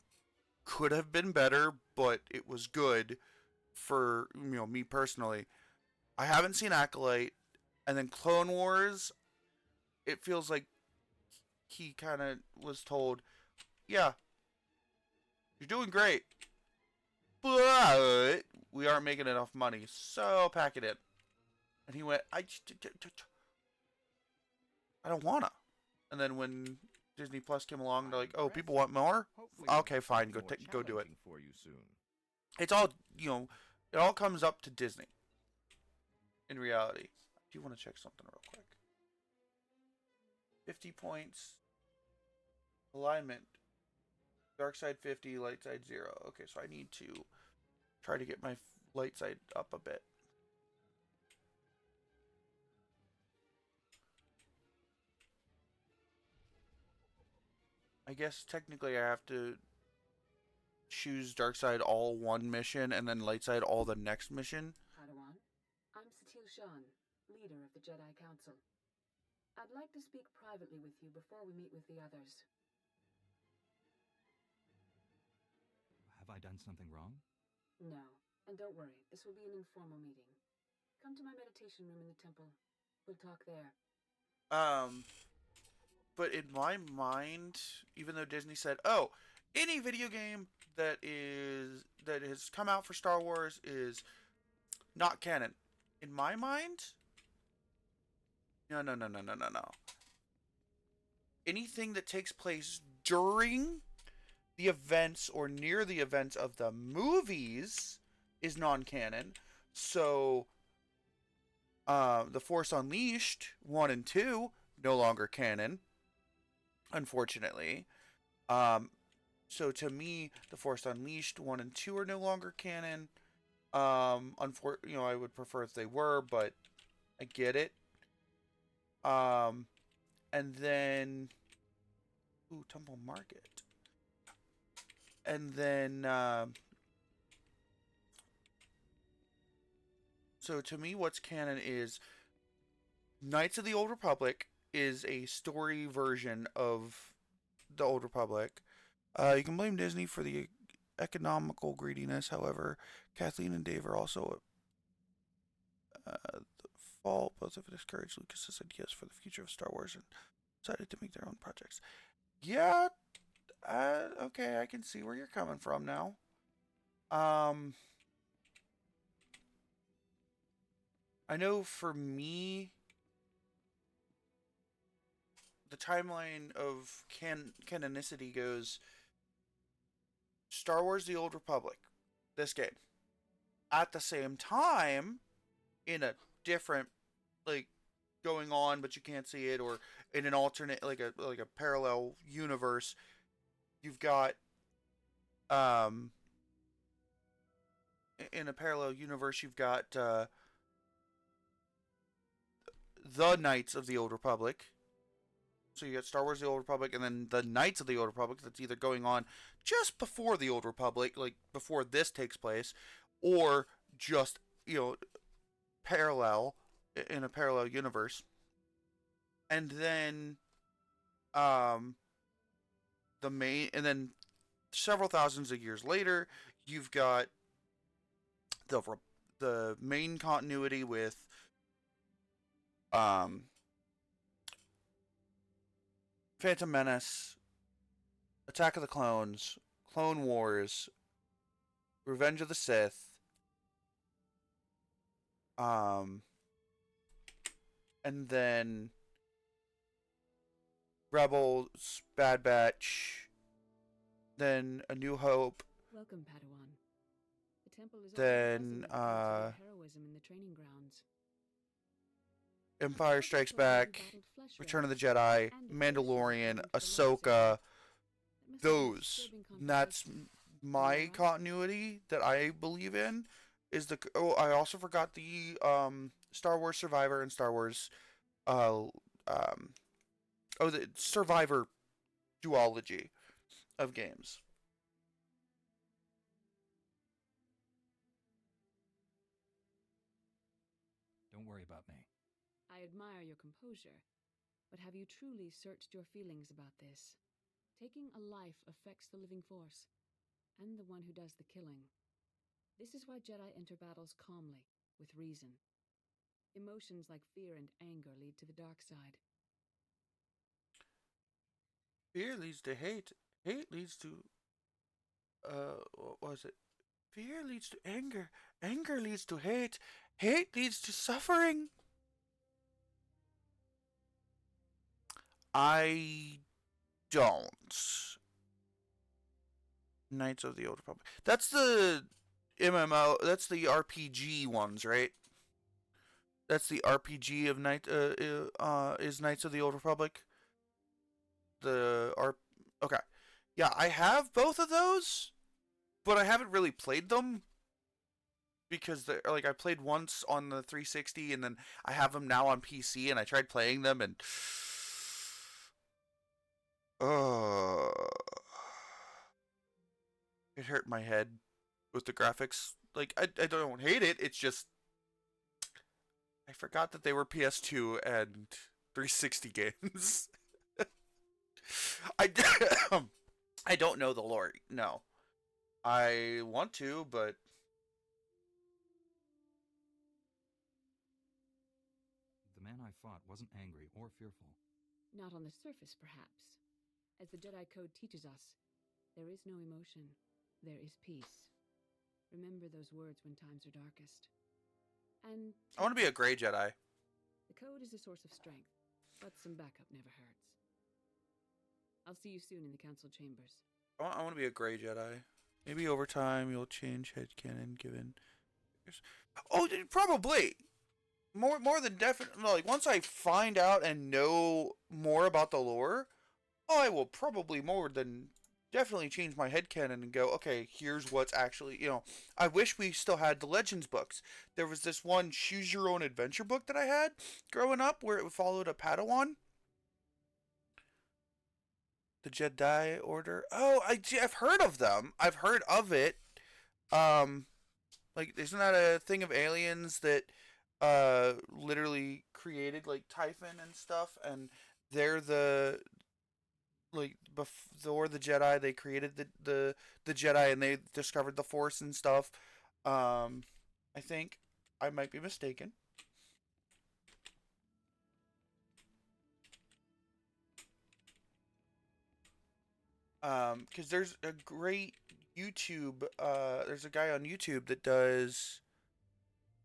could have been better, but it was good for, me personally. I haven't seen Acolyte, and then Clone Wars, it feels like he kind of was told, yeah, you're doing great, but we aren't making enough money, so pack it in. And he went, I don't wanna. And then when Disney Plus came along, they're like, oh, people want more? Okay, fine, go do it. For you soon. It's all, it all comes up to Disney. In reality. I do want to check something real quick. 50 points. Alignment. Dark side 50, light side 0. Okay, so I need to try to get my light side up a bit. I guess technically I have to choose dark side all one mission and then light side all the next mission. Padawan, I'm Satil Shan, leader of the Jedi Council. I'd like to speak privately with you before we meet with the others. Have I done something wrong? No, and don't worry, this will be an informal meeting. Come to my meditation room in the temple. We'll talk there. But in my mind, even though Disney said, "Oh, any video game that has come out for Star Wars is not canon," in my mind, no. Anything that takes place during the events or near the events of the movies is non-canon. So, The Force Unleashed 1 and 2 no longer canon. Unfortunately. So to me, The Force Unleashed 1 and 2 are no longer canon. I would prefer if they were, but I get it. And then Temple Market. And then So to me, what's canon is Knights of the Old Republic is a story version of the Old Republic. You can blame Disney for the economical greediness. However, Kathleen and Dave are also the fault. Both have discouraged Lucas's ideas for the future of Star Wars and decided to make their own projects. Yeah, okay, I can see where you're coming from now. I know for me, the timeline of canonicity goes Star Wars The Old Republic, this game. At the same time, in a different, like, going on, but you can't see it, or in an alternate, like a parallel universe, you've got, in a parallel universe, you've got, the Knights of the Old Republic. So you got Star Wars The Old Republic, and then the Knights of the Old Republic that's either going on just before the Old Republic, like before this takes place, or just, parallel, in a parallel universe. And then, and then several thousands of years later, you've got the main continuity with, Phantom Menace, Attack of the Clones, Clone Wars, Revenge of the Sith, and then Rebels, Bad Batch, then A New Hope. Welcome, Padawan. The temple is then heroism in the training grounds. Empire Strikes Back, Return of the Jedi, Mandalorian, Ahsoka. Those. That's my continuity that I believe in. I also forgot the Star Wars Survivor and Star Wars the Survivor duology of games. Don't worry about me. I admire your composure, but have you truly searched your feelings about this? Taking a life affects the living force, and the one who does the killing. This is why Jedi enter battles calmly, with reason. Emotions like fear and anger lead to the dark side. Fear leads to hate. Hate leads to, what was it? Fear leads to anger. Anger leads to hate. Hate leads to suffering. I don't. Knights of the Old Republic. That's the MMO. That's the RPG ones, right? That's the RPG of is Knights of the Old Republic. Okay, yeah, I have both of those, but I haven't really played them because I played once on the 360, and then I have them now on PC, and I tried playing them, and it hurt my head with the graphics. Like, I don't hate it. It's just I forgot that they were PS2 and 360 games. I don't know the lore. No, I want to, but The man I fought wasn't angry or fearful. Not on the surface, perhaps. As the Jedi Code teaches us, there is no emotion. There is peace. Remember those words when times are darkest. And I want to be a gray Jedi. the Code is a source of strength, but some backup never hurts. I'll see you soon in the council chambers. I want to be a gray Jedi. Maybe over time you'll change headcanon given. Oh, probably. More than definitely. Like, once I find out and know more about the lore, I will probably more than definitely change my headcanon and go, okay, here's what's actually, I wish we still had the Legends books. There was this one Choose Your Own Adventure book that I had growing up where it followed a Padawan. The Jedi Order. Oh, I've heard of them. I've heard of it. Like, isn't that a thing of aliens that literally created like Typhon and stuff, and they're the like before the Jedi, they created the Jedi, and they discovered the Force and stuff. I think I might be mistaken. Because there's a great YouTube. There's a guy on YouTube that does.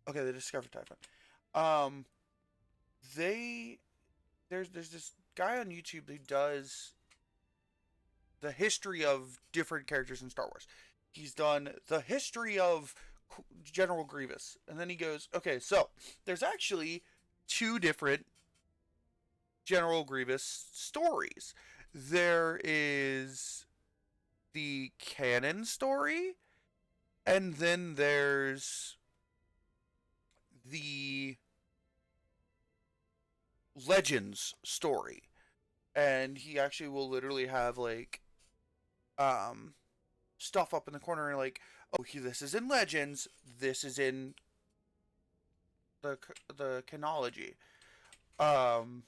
Okay, they discovered Typhon. Um, they there's this guy on YouTube who does the history of different characters in Star Wars. He's done the history of General Grievous, and then he goes, okay, so there's actually two different General Grievous stories. There is the canon story, and then there's the Legends story. And he actually will literally have like um stuff up in the corner and like, oh, this is in Legends, this is in the canology. Um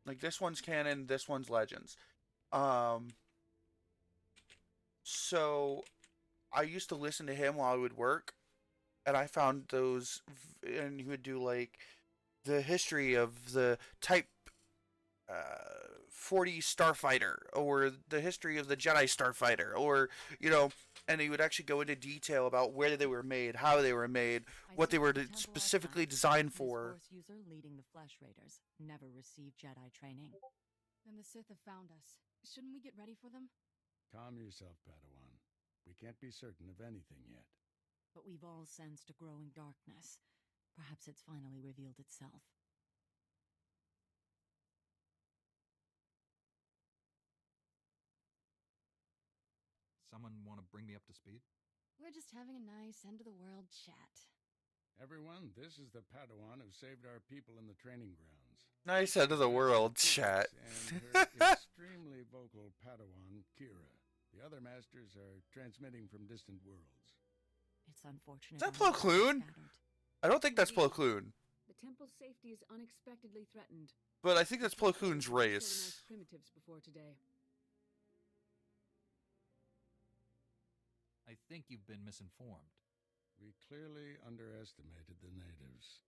like this one's canon, this one's Legends. Um so I used to listen to him while I would work, and I found those, and he would do like the history of the Type 40 Starfighter, or the history of the Jedi Starfighter, or and he would actually go into detail about where they were made, how they were made, what they were specifically designed for. Force user leading the Flesh Raiders never received Jedi training. Then the Sith have found us. Shouldn't we get ready for them? Calm yourself, Padawan. We can't be certain of anything yet. But we've all sensed a growing darkness. Perhaps it's finally revealed itself. Someone want to bring me up to speed? We're just having a nice end-of-the-world chat. Everyone, this is the Padawan who saved our people in the training grounds. Nice end of the world chat. And her extremely vocal Padawan, Kira. The other masters are transmitting from distant worlds. It's unfortunate. Is that Plo Koon? I don't think that's Plo Koon. The temple's safety is unexpectedly threatened. But I think that's Plo Koon's race. Primitives before today. I think you've been misinformed. We clearly underestimated the natives.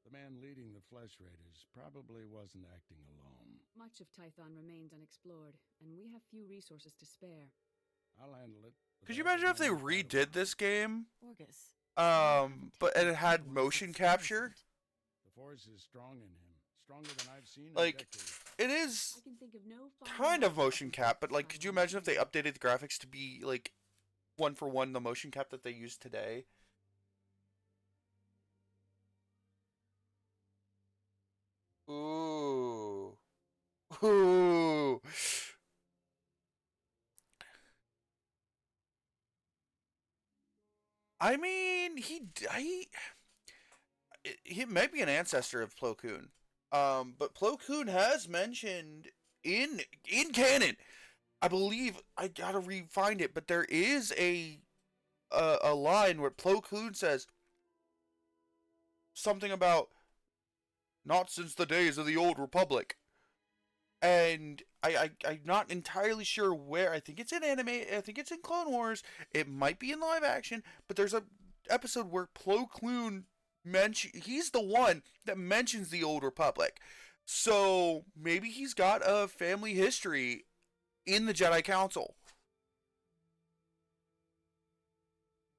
The man leading the Flesh Raiders probably wasn't acting alone. Much of Tython remains unexplored, and we have few resources to spare. I'll handle it. Could you imagine if they redid this game? Orgus. But it had motion capture? The Force is strong in him. Stronger than I've seen in Like, decades. it is I can think of no kind of motion cap, but like, could you imagine if they updated the graphics to be like one for one the motion cap that they use today? Ooh. Ooh. I mean, he might be an ancestor of Plo Koon. But Plo Koon has mentioned in canon, I believe, I gotta re-find it, but there is a line where Plo Koon says something about not since the days of the Old Republic. And I'm not entirely sure where. I think it's in anime. I think it's in Clone Wars. It might be in live action. But there's a episode where Plo Koon he's the one that mentions the Old Republic. So maybe he's got a family history in the Jedi Council.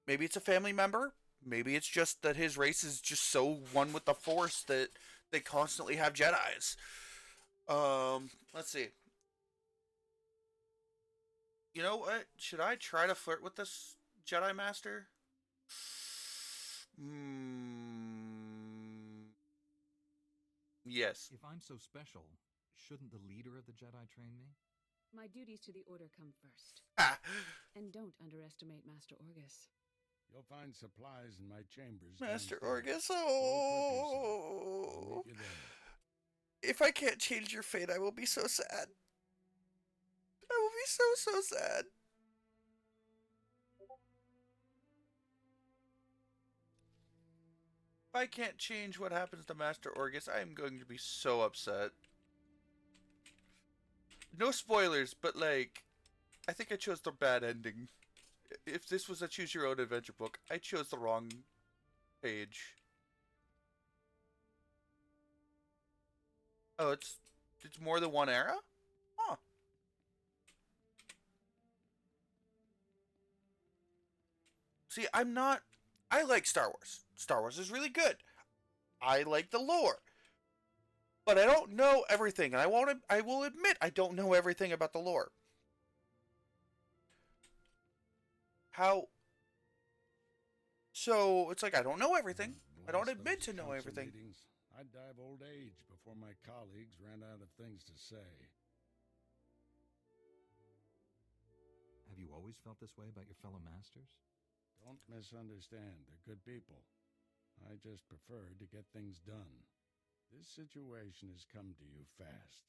Maybe it's a family member. Maybe it's just that his race is just so one with the Force that they constantly have Jedis. Let's see. You know what? Should I try to flirt with this Jedi Master? Yes. If I'm so special, shouldn't the leader of the Jedi train me? My duties to the Order come first. And don't underestimate Master Orgus. You'll find supplies in my chambers. Master downstairs. Orgus, oh. If I can't change your fate, I will be so sad. I will be so sad. If I can't change what happens to Master Orgus, I am going to be so upset. No spoilers, but like, I think I chose the bad ending. If this was a choose your own adventure book, I chose the wrong page. Oh, it's more than one era? Huh. See, I like Star Wars. Star Wars is really good. I like the lore. But I don't know everything, and I will admit I don't know everything about the lore. How So it's like I don't know everything. I don't admit to know everything. Meetings, I'd die of old age before my colleagues ran out of things to say. Have you always felt this way about your fellow masters? Don't misunderstand. They're good people. I just prefer to get things done. This situation has come to you fast.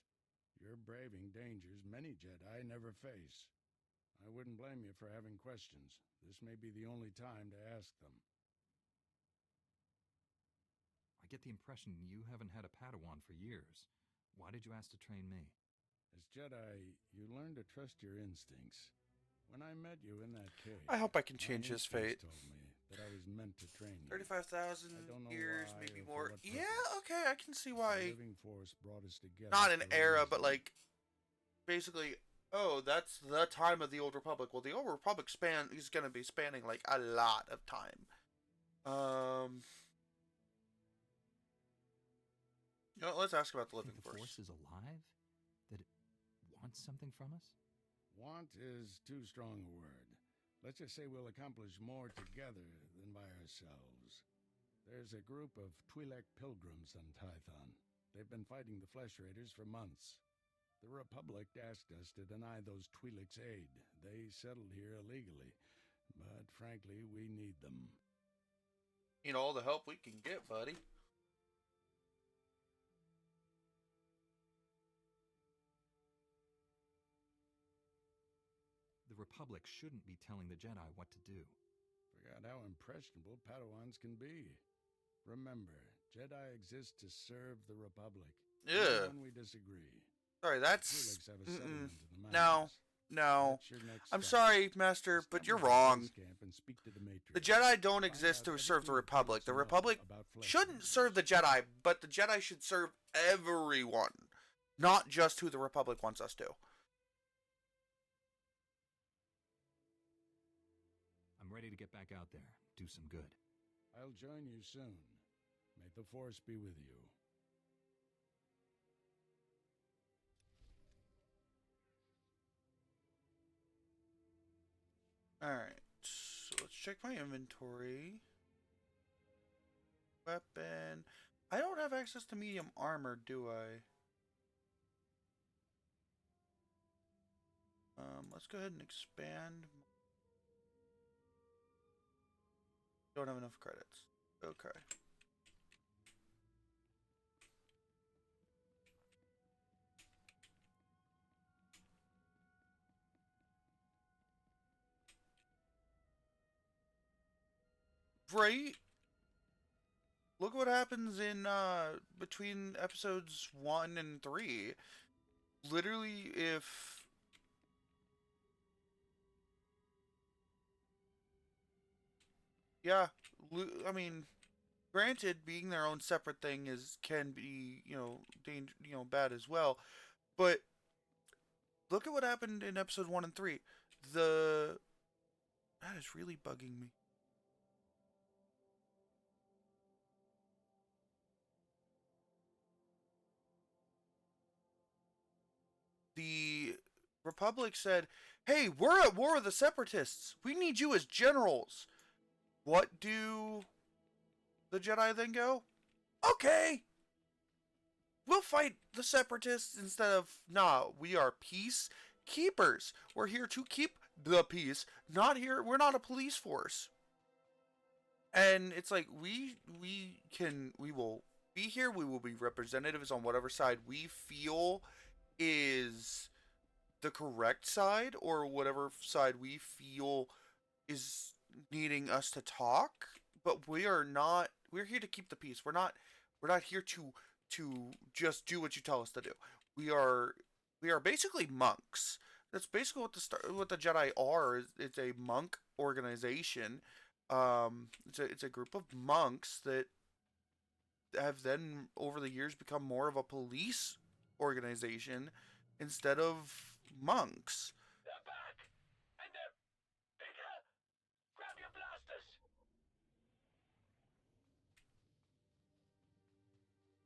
You're braving dangers many Jedi never face. I wouldn't blame you for having questions. This may be the only time to ask them. I get the impression you haven't had a Padawan for years. Why did you ask to train me? As Jedi, you learn to trust your instincts. When I met you in that cave, I hope I can change his fate. told me that I was meant to train you. 35,000 years, maybe more. Yeah, okay, I can see The why. living force brought us together. Not an for a era, reason. but like, basically, oh, that's the time of the Old Republic. Well, the Old Republic is going to be spanning like a lot of time. You know, let's ask about the living Think the force. Force is alive? That it wants something from us? Want is too strong a word. Let's just say we'll accomplish more together than by ourselves. There's a group of Twi'lek pilgrims on Tython. They've been fighting the Flesh Raiders for months. The Republic asked us to deny those Twi'leks aid. They settled here illegally, but frankly, we need them. You know, all the help we can get, buddy. The Republic shouldn't be telling the Jedi what to do. Forgot how impressionable Padawans can be. Remember, Jedi exist to serve the Republic. Yeah. Even when we disagree. Sorry, that's Twi'leks have a settlement in the no, mountains. no. That's your next I'm step. sorry, Master, but you're Establish a wrong. base camp and speak to the Matrix. The Jedi don't Find exist out to serve the everything Republic. The there is to know Republic about Flesh shouldn't Raiders. serve the Jedi, but the Jedi should serve everyone, not just who the Republic wants us to. I'm ready to get back out there, do some good. I'll join you soon. May the Force be with you. Alright, so let's check my inventory. Weapon. I don't have access to medium armor, do I? Let's go ahead and expand. Don't have enough credits. Okay. Right? Look what happens in between episodes 1 and 3. Literally, if yeah, I mean, granted, being their own separate thing can be, bad as well. But look at what happened in episode 1 and 3. That is really bugging me. The Republic said, "Hey, we're at war with the Separatists. We need you as generals." What do the Jedi then go? Okay, we'll fight the Separatists instead of, nah, we are peacekeepers. We're here to keep the peace. We're not a police force. And it's like, we will be here. We will be representatives on whatever side we feel is the correct side, or whatever side we feel is needing us to talk, but we are not we're here to keep the peace. We're not here to just do what you tell us to do. We are we are basically monks. That's basically what the Jedi are. It's a monk organization. It's a group of monks that have then over the years become more of a police organization instead of monks. They're back! And they're bigger! Grab your blasters!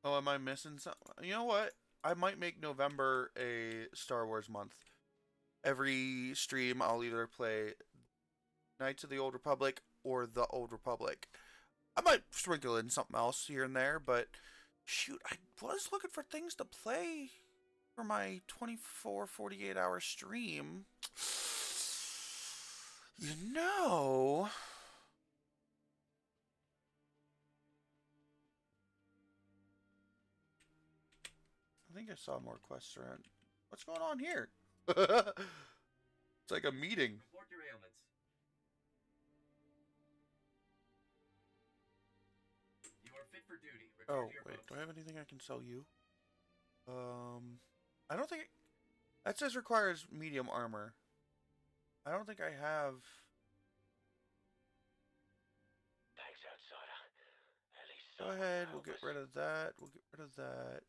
Oh, am I missing something? You know what? I might make November a Star Wars month. Every stream, I'll either play Knights of the Old Republic or the Old Republic. I might sprinkle in something else here and there, but shoot, I was looking for things to play for my 48-hour stream. You know, I think I saw more quests around. What's going on here? It's like a meeting. Report your ailments. You are fit for duty. Return Oh, to your wait, post. do I have anything I can sell you? I don't think... That says requires medium armor. I don't think I have... Thanks, outsider. At least Go someone ahead, will we'll help get us. rid of that. We'll get rid of that.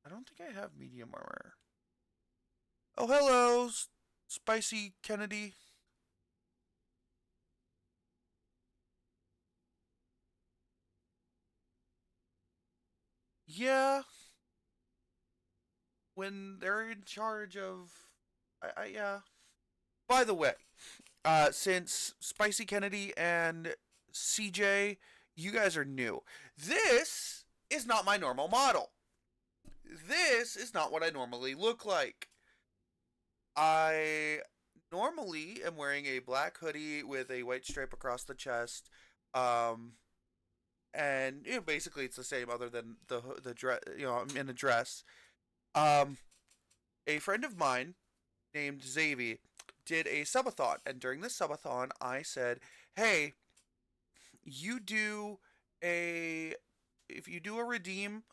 I don't think I have medium armor. Oh, hello, Spicy Kennedy. Yeah. When they're in charge of... yeah. By the way, since Spicy Kennedy and CJ, you guys are new. This is not my normal model. This is not what I normally look like. I normally am wearing a black hoodie with a white stripe across the chest. And basically it's the same other than the dress, I'm in a dress. A friend of mine named Xavier did a subathon, and during this subathon I said, "Hey, you do if you do a redeem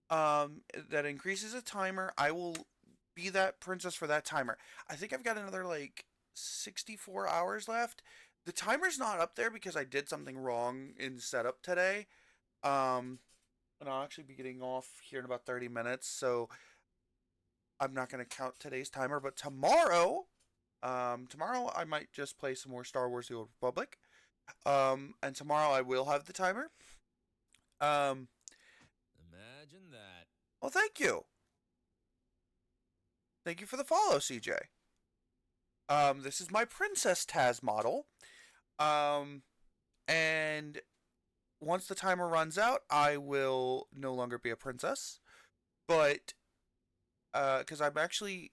that increases a timer, I will be that princess for that timer." I think I've got another like 64 hours left. The timer's not up there because I did something wrong in setup today. And I'll actually be getting off here in about 30 minutes, so I'm not going to count today's timer, but tomorrow I might just play some more Star Wars The Old Republic. And tomorrow I will have the timer. Imagine that. Well, thank you. Thank you for the follow, CJ. This is my Princess Taz model. And once the timer runs out, I will no longer be a princess. But, because I'm actually,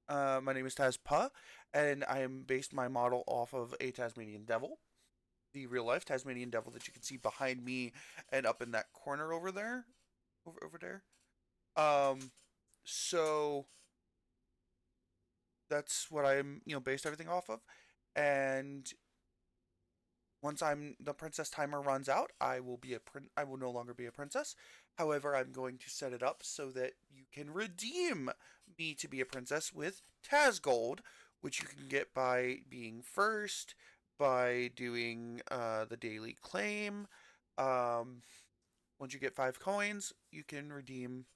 my name is Tazpa, and I am based my model off of a Tasmanian devil. The real life Tasmanian devil that you can see behind me and up in that corner over there. Over there. So that's what I'm, based everything off of. And once the princess timer runs out, I will no longer be a princess. However, I'm going to set it up so that you can redeem me to be a princess with Taz Gold, which you can get by being first, by doing the daily claim. Once you get 5 coins, you can redeem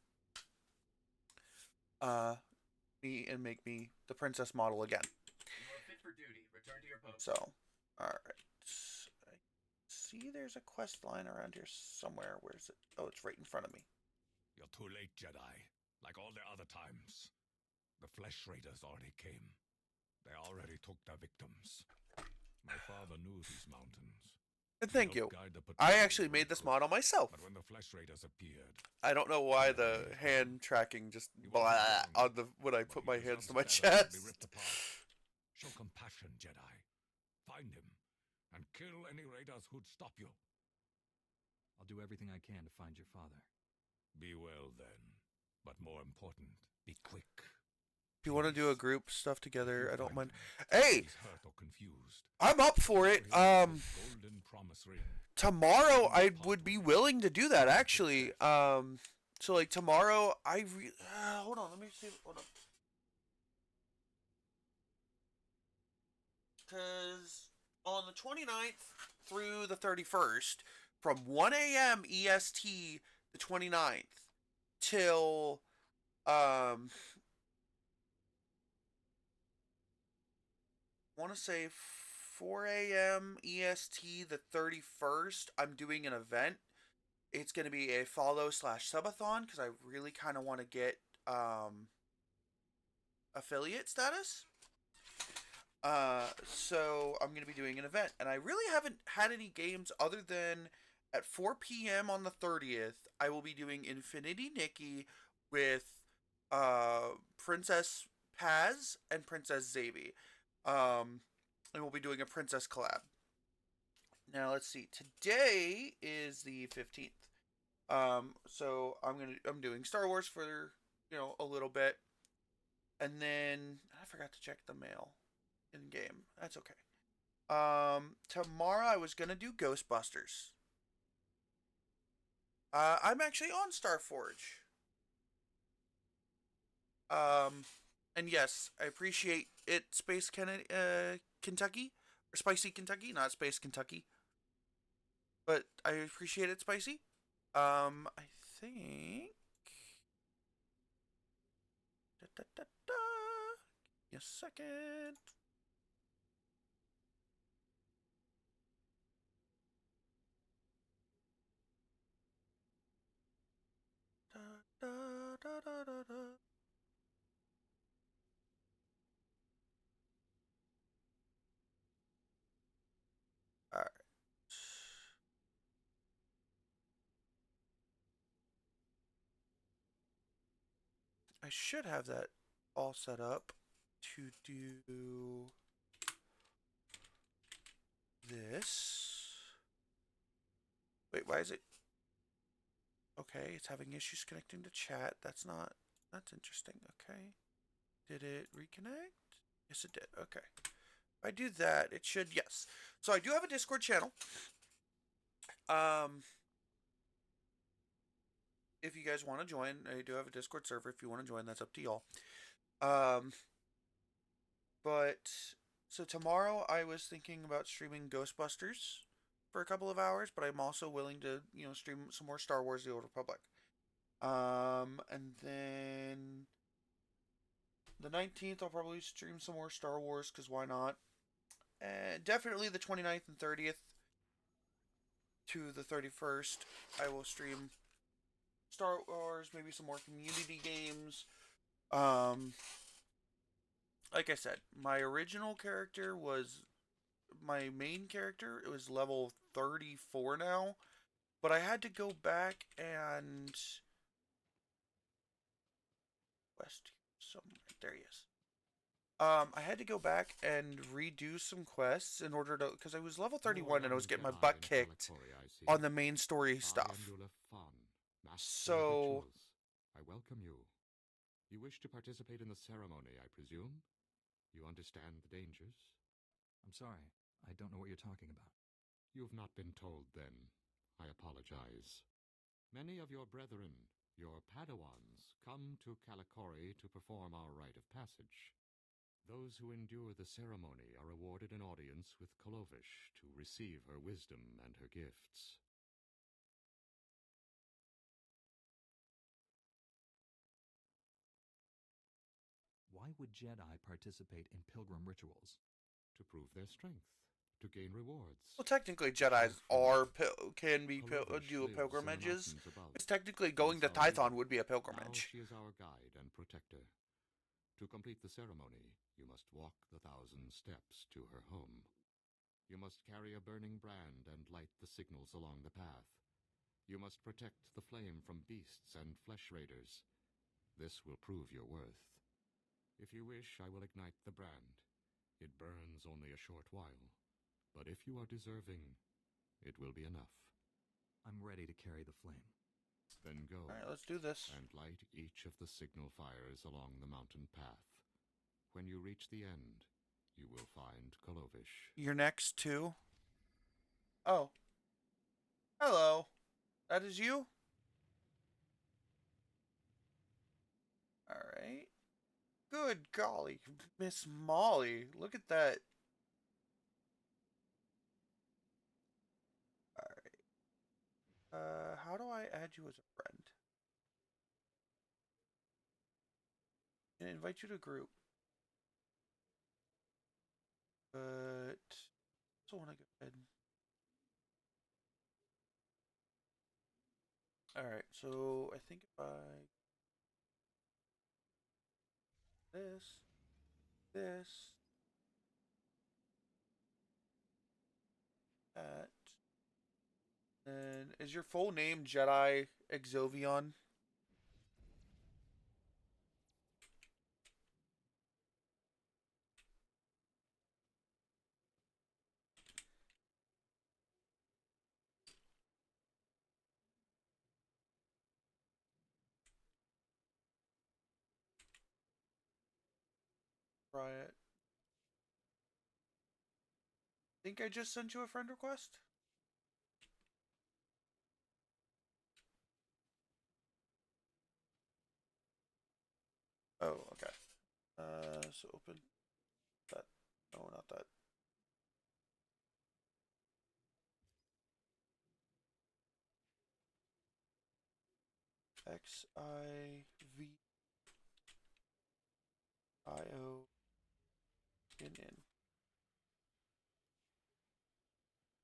me and make me the princess model again. You are fit for duty. Return to your post. So, alright. I see there's a quest line around here somewhere. Where's it? Oh, it's right in front of me. You're too late, Jedi. Like all the other times. The Flesh Raiders already came. They already took their victims. My father knew these mountains. And thank you. I actually made this model myself. But when the Flesh Raiders appeared, I don't know why the hand tracking just blah on when I put my hands to my chest. Show compassion, Jedi. Find him and kill any raiders who'd stop you. I'll do everything I can to find your father. Be well then, but more important, be quick. If you want to do a group stuff together, I don't mind. If Hey, he's hurt or confused, I'm up for it. golden promise ring. Tomorrow I would be willing to do that actually. So like tomorrow hold on, let me see. Hold on. Cuz on the 29th through the 31st from 1 a.m. EST the 29th till want to say 4 a.m. EST the 31st, I'm doing an event. It's going to be a follow/subathon because I really kind of want to get affiliate status. So I'm going to be doing an event, and I really haven't had any games other than at 4 p.m. on the 30th. I will be doing Infinity Nikki with Princess Paz and Princess Xavi. And we'll be doing a Princess collab. Now let's see. Today is the 15th. So I'm doing Star Wars for a little bit, and then I forgot to check the mail in game. That's okay. Tomorrow I was gonna do Ghostbusters. I'm actually on Starforge. And yes, I appreciate it, Space Kentucky, or Spicy Kentucky, not Space Kentucky. But I appreciate it, Spicy. I think. Give me a second. Alright. I should have that all set up to do this. Wait, why is it? Okay, it's having issues connecting to chat. That's interesting. Okay. Did it reconnect? Yes, it did. Okay. If I do that, it should, yes. So I do have a Discord channel. If you guys want to join, I do have a Discord server. If you want to join, that's up to y'all. But so tomorrow I was thinking about streaming Ghostbusters for a couple of hours, but I'm also willing to, stream some more Star Wars: The Old Republic. And then the 19th I'll probably stream some more Star Wars because why not? And definitely the 29th and 30th to the 31st I will stream Star Wars, maybe some more community games. Like I said, my original character was my main character. It was level 34 now, but I had to go back and there he is. I had to go back and redo some quests in order to, because I was level 31 and I was getting my butt kicked on the main story stuff. So I welcome you. You wish to participate in the ceremony, I presume? You understand the dangers? I'm sorry, I don't know what you're talking about. You've not been told, then. I apologize. Many of your brethren, your Padawans, come to Kalikori to perform our rite of passage. Those who endure the ceremony are awarded an audience with Kolovish to receive her wisdom and her gifts. Why would Jedi participate in pilgrim rituals? To prove their strength, to gain rewards. Well, technically, Jedi's can do pilgrimages. It's technically going to Tython would be a pilgrimage. She is our guide and protector. To complete the ceremony, you must walk the 1,000 steps to her home. You must carry a burning brand and light the signals along the path. You must protect the flame from beasts and flesh raiders. This will prove your worth. If you wish, I will ignite the brand. It burns only a short while, but if you are deserving, it will be enough. I'm ready to carry the flame. Then go. All right, let's do this. And light each of the signal fires along the mountain path. When you reach the end, you will find Kolovish. You're next too? Oh. Hello. That is you? Alright. Good golly, Miss Molly. Look at that. Alright. How do I add you as a friend? I invite you to group. But I also want to go ahead. Alright, so I think if I this, that, and is your full name Jedi Exovion? Riot. Think I just sent you a friend request? Oh, okay. So open that. No, not that. XIVIONN.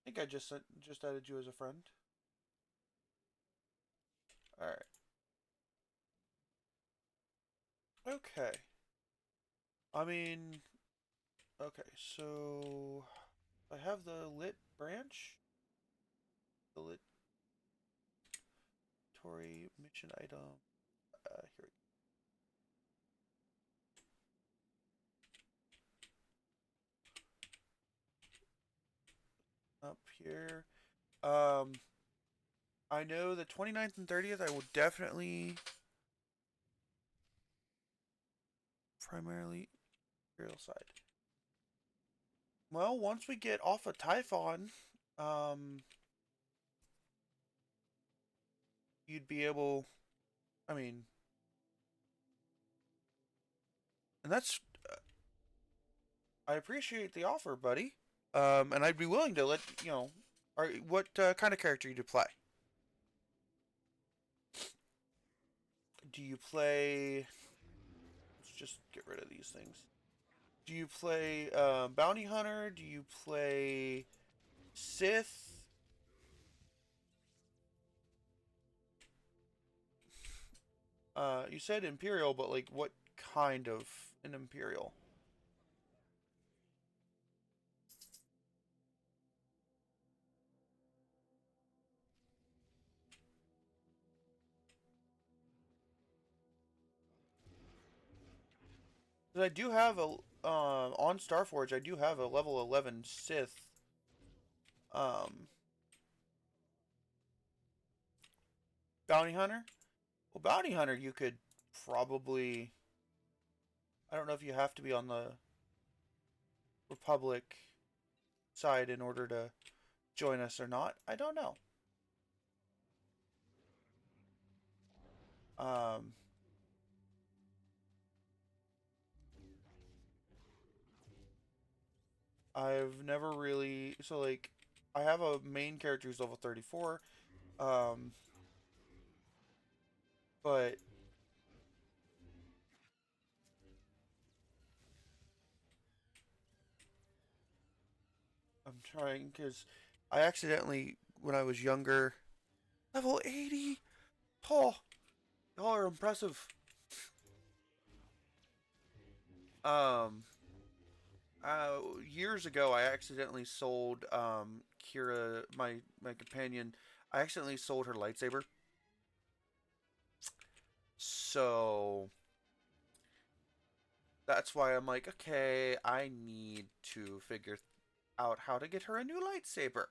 I think I just added you as a friend. All right. Okay. I mean, okay. So I have the lit branch. The lit Tory mission item. Here we go. Up here. I know the 29th and 30th I will definitely primarily Imperial side. Well, once we get off of Typhon, you'd be able, I mean, and that's, I appreciate the offer, buddy. And I'd be willing to let, you know, what kind of character do you play? Do you play, let's just get rid of these things. Do you play Bounty Hunter? Do you play Sith? You said Imperial, but like what kind of an Imperial? I do have a on Starforge. I do have a level 11 Sith. Bounty Hunter. Well, Bounty Hunter, you could probably. I don't know if you have to be on the Republic side in order to join us or not. I don't know. I've never really so like I have a main character who's level 34, but I'm trying because I accidentally when I was younger level 80. Oh, y'all are impressive. Um, Years ago, I accidentally sold Kira, my companion. I accidentally sold her lightsaber. So that's why I'm like, okay, I need to figure out how to get her a new lightsaber.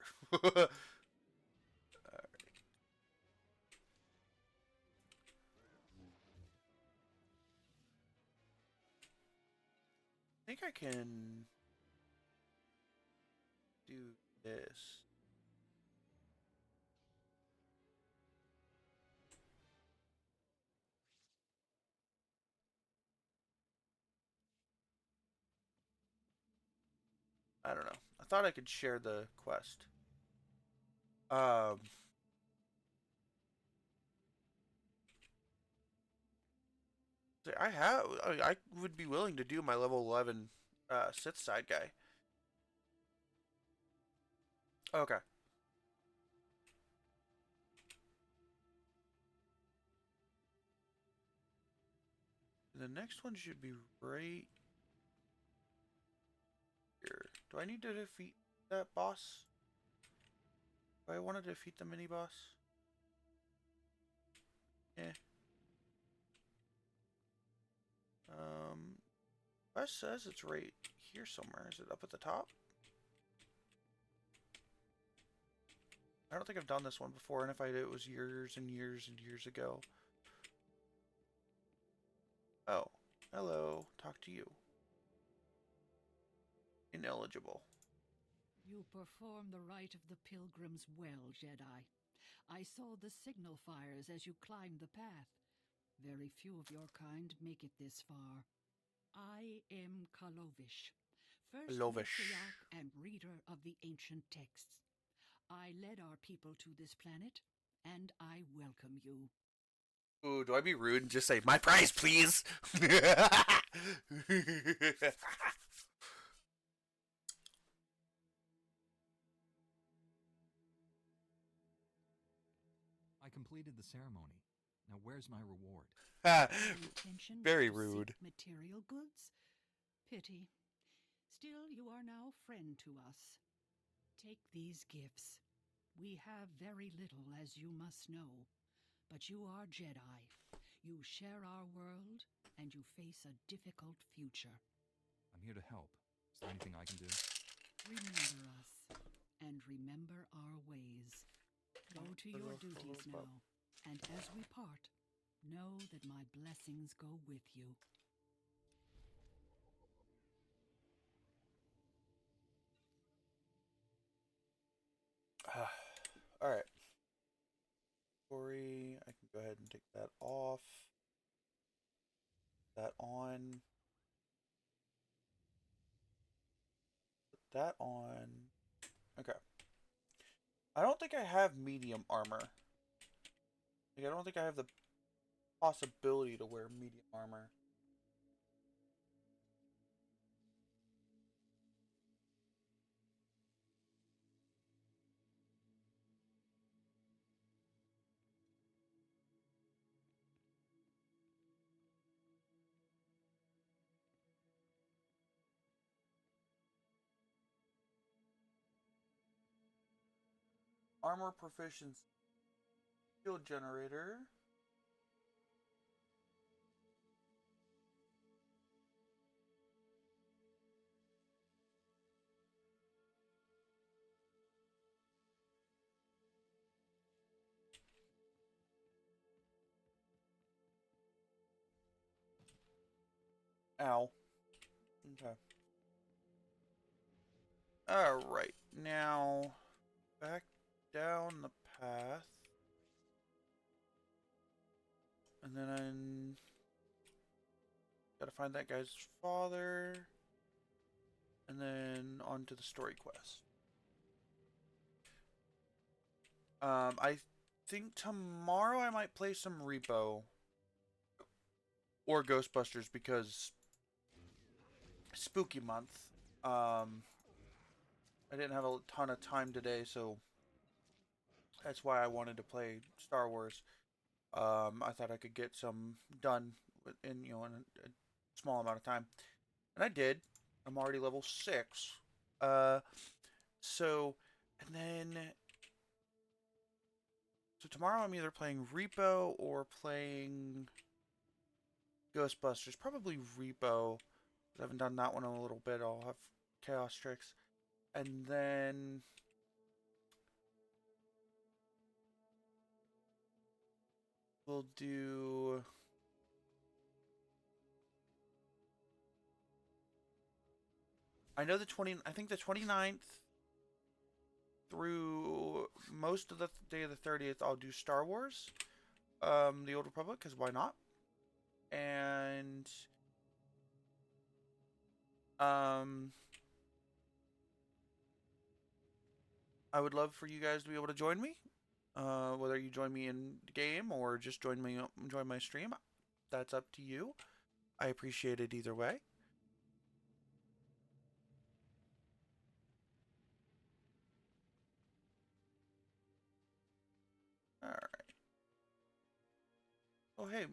think I can do this. I don't know. I thought I could share the quest. I would be willing to do my level 11 Sith side guy. Okay. The next one should be right here. Do I need to defeat that boss? Do I want to defeat the mini boss? Eh. Quest says it's right here somewhere. Is it up at the top? I don't think I've done this one before, and if I did, it was years and years and years ago. Oh, hello. Talk to you. Ineligible. You perform the rite of the pilgrims well, Jedi. I saw the signal fires as you climbed the path. Very few of your kind make it this far. I am Kalovish, first matriarch and reader of the ancient texts. I led our people to this planet, and I welcome you. Ooh, do I be rude and just say, my prize, please? I completed the ceremony. Now where's my reward? Very rude. Material goods? Pity. Still, you are now friend to us. Take these gifts. We have very little, as you must know. But you are Jedi. You share our world, and you face a difficult future. I'm here to help. Is there anything I can do? Remember us, and remember our ways. Go to your duties now, and as we part, know that my blessings go with you. Alright. Story, I can go ahead and take that off. That on. Put that on. Okay. I don't think I have medium armor. Like, I don't think I have the possibility to wear medium armor. Armor proficiency. Shield generator. Ow. Okay. Alright. Now, back down the path. And then I'm gotta find that guy's father. And then on to the story quest. I think tomorrow I might play some Repo or Ghostbusters because spooky month. I didn't have a ton of time today, so that's why I wanted to play Star Wars. I thought I could get some done in in a small amount of time, and I did. I'm already level 6. So and then so tomorrow I'm either playing Repo or playing Ghostbusters. Probably Repo. I haven't done that one in a little bit. I'll have Chaos Tricks, and then we'll do I know I think the 29th through most of the day of the 30th, I'll do Star Wars, The Old Republic, because why not? And I would love for you guys to be able to join me. Whether you join me in the game or just join my stream, that's up to you. I appreciate it either way. All right. Oh hey,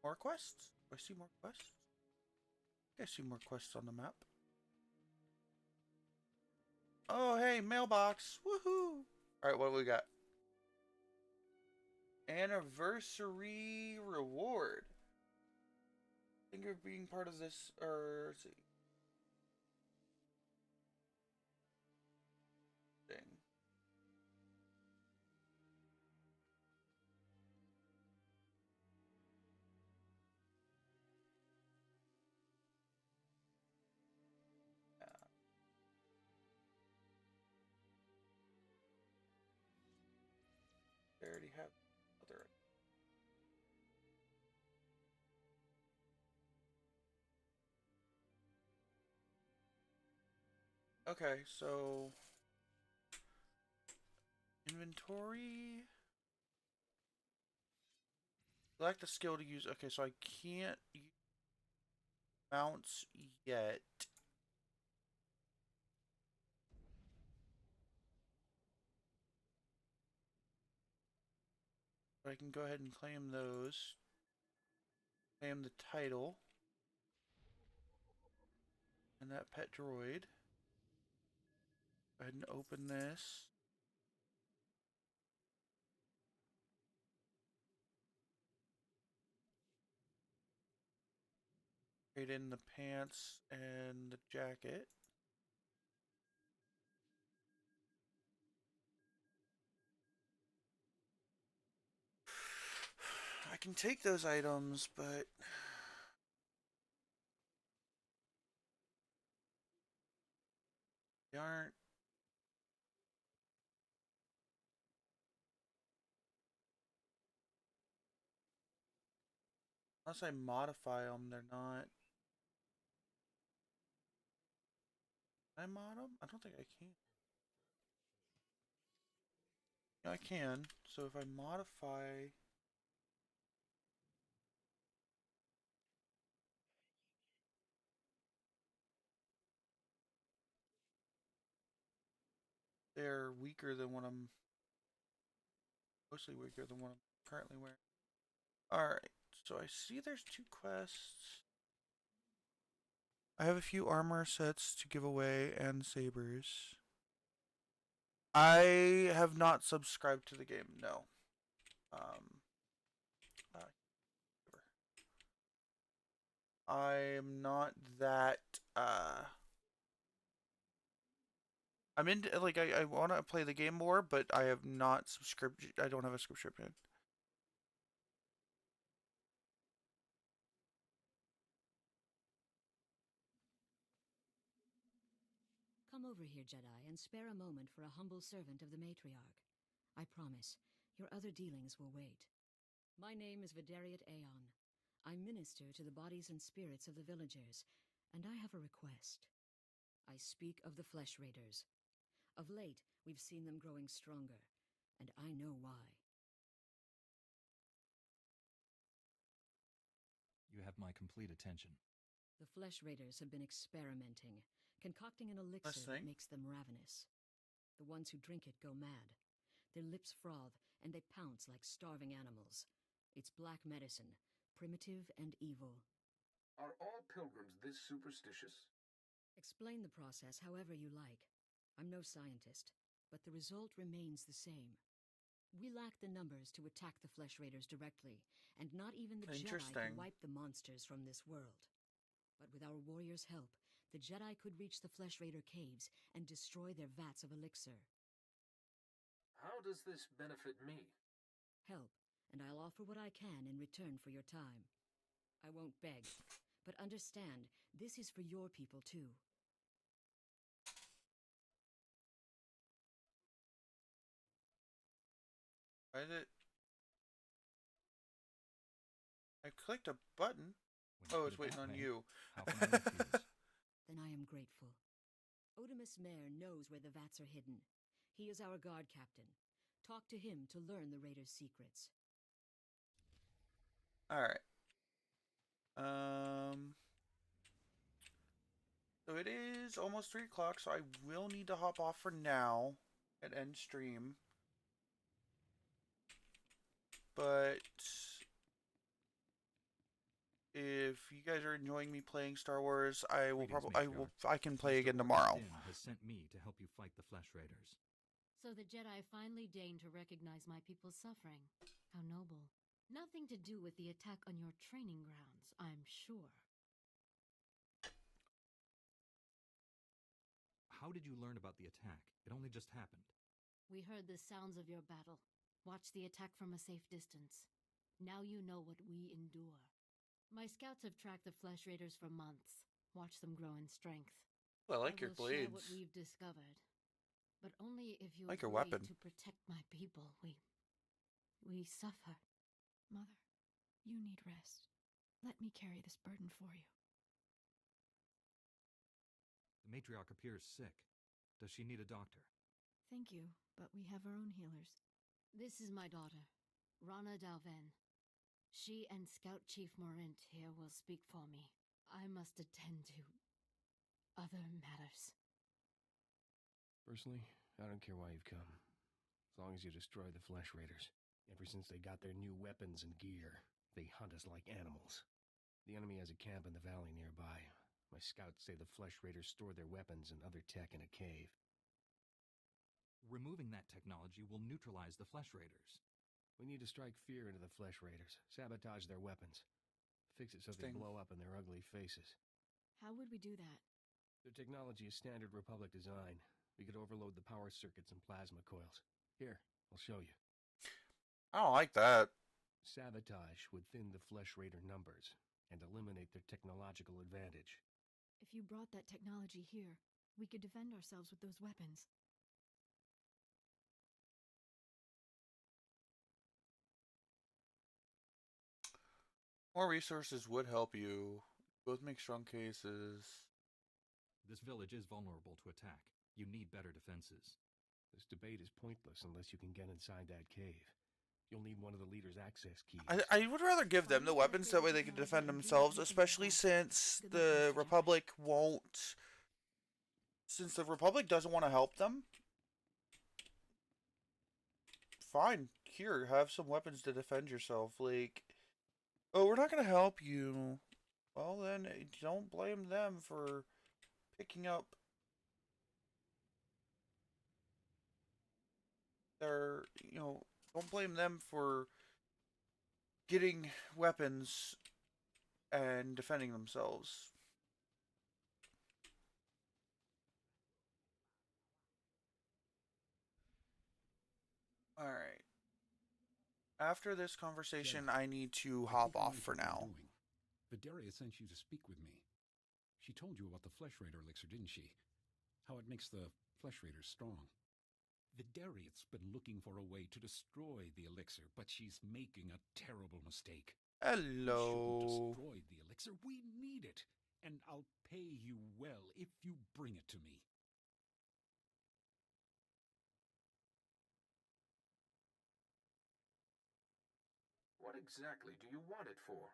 more quests. Do I see more quests? I see more quests on the map. Oh hey, mailbox. Woohoo! All right, what do we got? Anniversary reward. Think of being part of this, or let's see. Thing. Yeah. They already have other. Okay, so inventory. Select the skill to use. Okay, so I can't use mounts yet. But I can go ahead and claim those. Claim the title. And that pet droid. Go ahead and open this. Trade in the pants and the jacket. I can take those items, but they aren't. Unless I modify them, they're not. Can I mod them? I don't think I can. Yeah, I can. So if I modify. They're weaker than what I'm. Mostly weaker than what I'm currently wearing. Alright, so I see there's 2 quests. I have a few armor sets to give away and sabers. I have not subscribed to the game, no. I'm not that, I'm into, like, I want to play the game more, but I have not subscribed, I don't have a subscription. Come over here, Jedi, and spare a moment for a humble servant of the matriarch. I promise, your other dealings will wait. My name is Vidariat Aeon. I minister to the bodies and spirits of the villagers, and I have a request. I speak of the Flesh Raiders. Of late, we've seen them growing stronger, and I know why. You have my complete attention. The Flesh Raiders have been experimenting, concocting an elixir that makes them ravenous. The ones who drink it go mad. Their lips froth, and they pounce like starving animals. It's black medicine, primitive and evil. Are all pilgrims this superstitious? Explain the process however you like. I'm no scientist, but the result remains the same. We lack the numbers to attack the Flesh Raiders directly, and not even the Jedi can wipe the monsters from this world. But with our warriors' help, the Jedi could reach the Flesh Raider caves and destroy their vats of elixir. How does this benefit me? Help, and I'll offer what I can in return for your time. I won't beg, but understand, this is for your people too. Why is it? I clicked a button. Oh, it's waiting on you. How can I refuse? Then I am grateful. Otimus Mare knows where the vats are hidden. He is our guard captain. Talk to him to learn the raiders' secrets. Alright. So it is almost 3 o'clock, so I will need to hop off for now and end stream. But if you guys are enjoying me playing Star Wars, I can play again tomorrow. Din has sent me to help you fight the Flesh Raiders. So the Jedi finally deigned to recognize my people's suffering. How noble. Nothing to do with the attack on your training grounds, I'm sure. How did you learn about the attack? It only just happened. We heard the sounds of your battle. Watched the attack from a safe distance. Now you know what we endure. My scouts have tracked the Flesh Raiders for months. Watched them grow in strength. Well, I like your will share blades. what we've discovered. But only if you like your agree weapon. to protect my people. We suffer. Mother, you need rest. Let me carry this burden for you. The matriarch appears sick. Does she need a doctor? Thank you, but we have our own healers. This is my daughter, Rana Dalven. She and Scout Chief Morint here will speak for me. I must attend to other matters. Personally, I don't care why you've come. As long as you destroy the Flesh Raiders. Ever since they got their new weapons and gear, they hunt us like animals. The enemy has a camp in the valley nearby. My scouts say the Flesh Raiders store their weapons and other tech in a cave. Removing that technology will neutralize the Flesh Raiders. We need to strike fear into the Flesh Raiders, sabotage their weapons, fix it so they blow up in their ugly faces. How would we do that? Their technology is standard Republic design. We could overload the power circuits and plasma coils. Here, I'll show you. I don't like that. Sabotage would thin the Flesh Raider numbers and eliminate their technological advantage. If you brought that technology here, we could defend ourselves with those weapons. More resources would help you. Both make strong cases. This village is vulnerable to attack. You need better defenses. This debate is pointless unless you can get inside that cave. You'll need one of the leader's access keys. I would rather give them the weapons, that way they can defend themselves, especially since the Republic won't... Since the Republic doesn't want to help them. Fine, here, have some weapons to defend yourself. Like, oh, we're not going to help you. Well, then, don't blame them for picking up their, don't blame them for getting weapons and defending themselves. Alright. After this conversation, I need to hop off for now. Vidaria sent you to speak with me. She told you about the Flesh Raider elixir, didn't she? How it makes the Flesh Raiders strong. Vidaria's been looking for a way to destroy the elixir, but she's making a terrible mistake. Hello. You shouldn't destroy the elixir. We need it. And I'll pay you well if you bring it to me. What exactly do you want it for?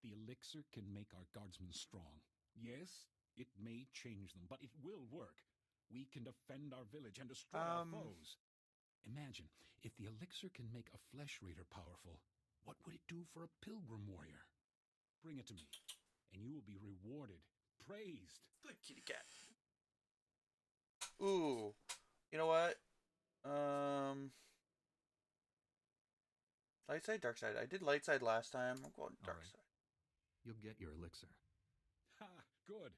The elixir can make our guardsmen strong. Yes, it may change them, but it will work. We can defend our village and destroy our foes. Imagine, if the elixir can make a Flesh Raider powerful, what would it do for a pilgrim warrior? Bring it to me, and you will be rewarded, praised. Good kitty cat. Ooh. You know what? Light side, dark side. I did light side last time. I'm going dark side. You'll get your elixir. Ha! Good.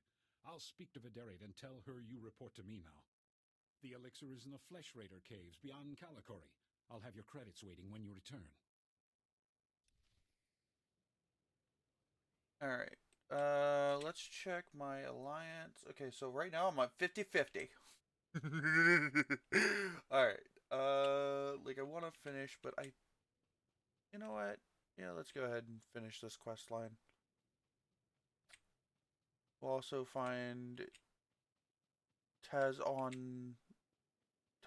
I'll speak to Vidaria and tell her you report to me now. The elixir is in the Flesh Raider caves beyond Kalikori. I'll have your credits waiting when you return. Alright. Let's check my alliance. Okay, so right now I'm at 50-50. Alright. Like I want to finish, but you know what? Yeah, let's go ahead and finish this quest line. We'll also find Taz on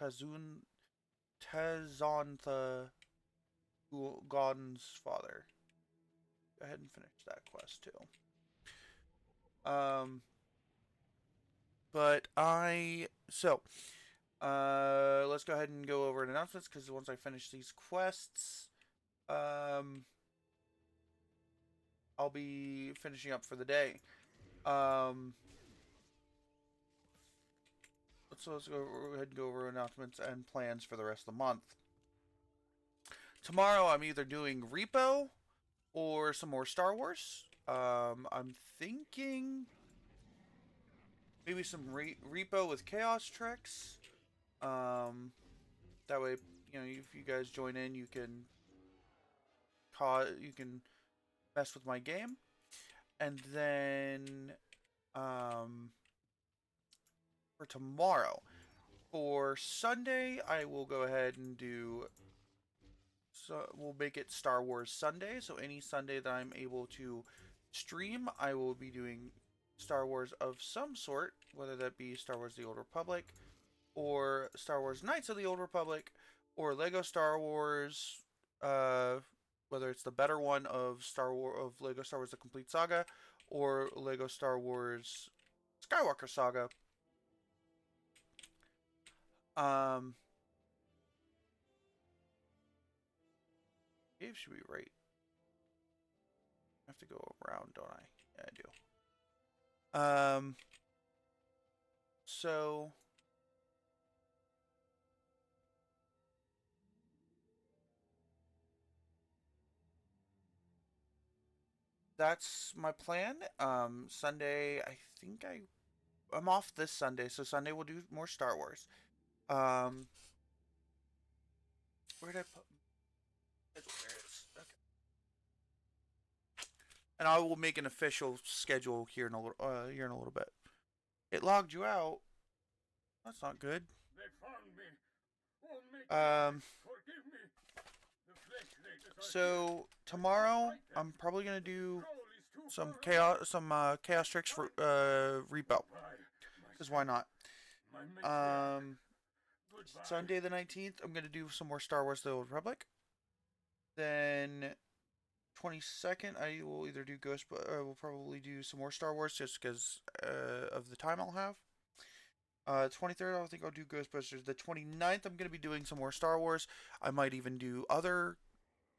Tazun Tazontha God's father. Go ahead and finish that quest too. But let's go ahead and go over announcements because once I finish these quests, I'll be finishing up for the day. Let's go ahead and go over announcements and plans for the rest of the month. Tomorrow, I'm either doing Repo or some more Star Wars. I'm thinking maybe some Repo with Chaos Treks. That way, if you guys join in, you can mess with my game, and then for tomorrow, for Sunday, I will go ahead and do. So we'll make it Star Wars Sunday. So any Sunday that I'm able to stream, I will be doing Star Wars of some sort, whether that be Star Wars: The Old Republic, or Star Wars: Knights of the Old Republic, or Lego Star Wars. Whether it's the better one of Lego Star Wars: The Complete Saga, or Lego Star Wars Skywalker Saga. Dave should be right. I have to go around, don't I? Yeah, I do. So that's my plan. Sunday, I'm off this Sunday, so Sunday we'll do more Star Wars. Where did I put? There it is. Okay. And I will make an official schedule here in a little bit. It logged you out. That's not good. They found me. Oh, forgive me. The flesh raiders are So tomorrow I'm probably gonna do some chaos tricks for repo. Because why not? Sunday the 19th I'm gonna do some more Star Wars: The Old Republic. Then 22nd I will either do we'll probably do some more Star Wars just because of the time I'll have. 23rd I think I'll do Ghostbusters. The 29th I'm gonna be doing some more Star Wars. I might even do other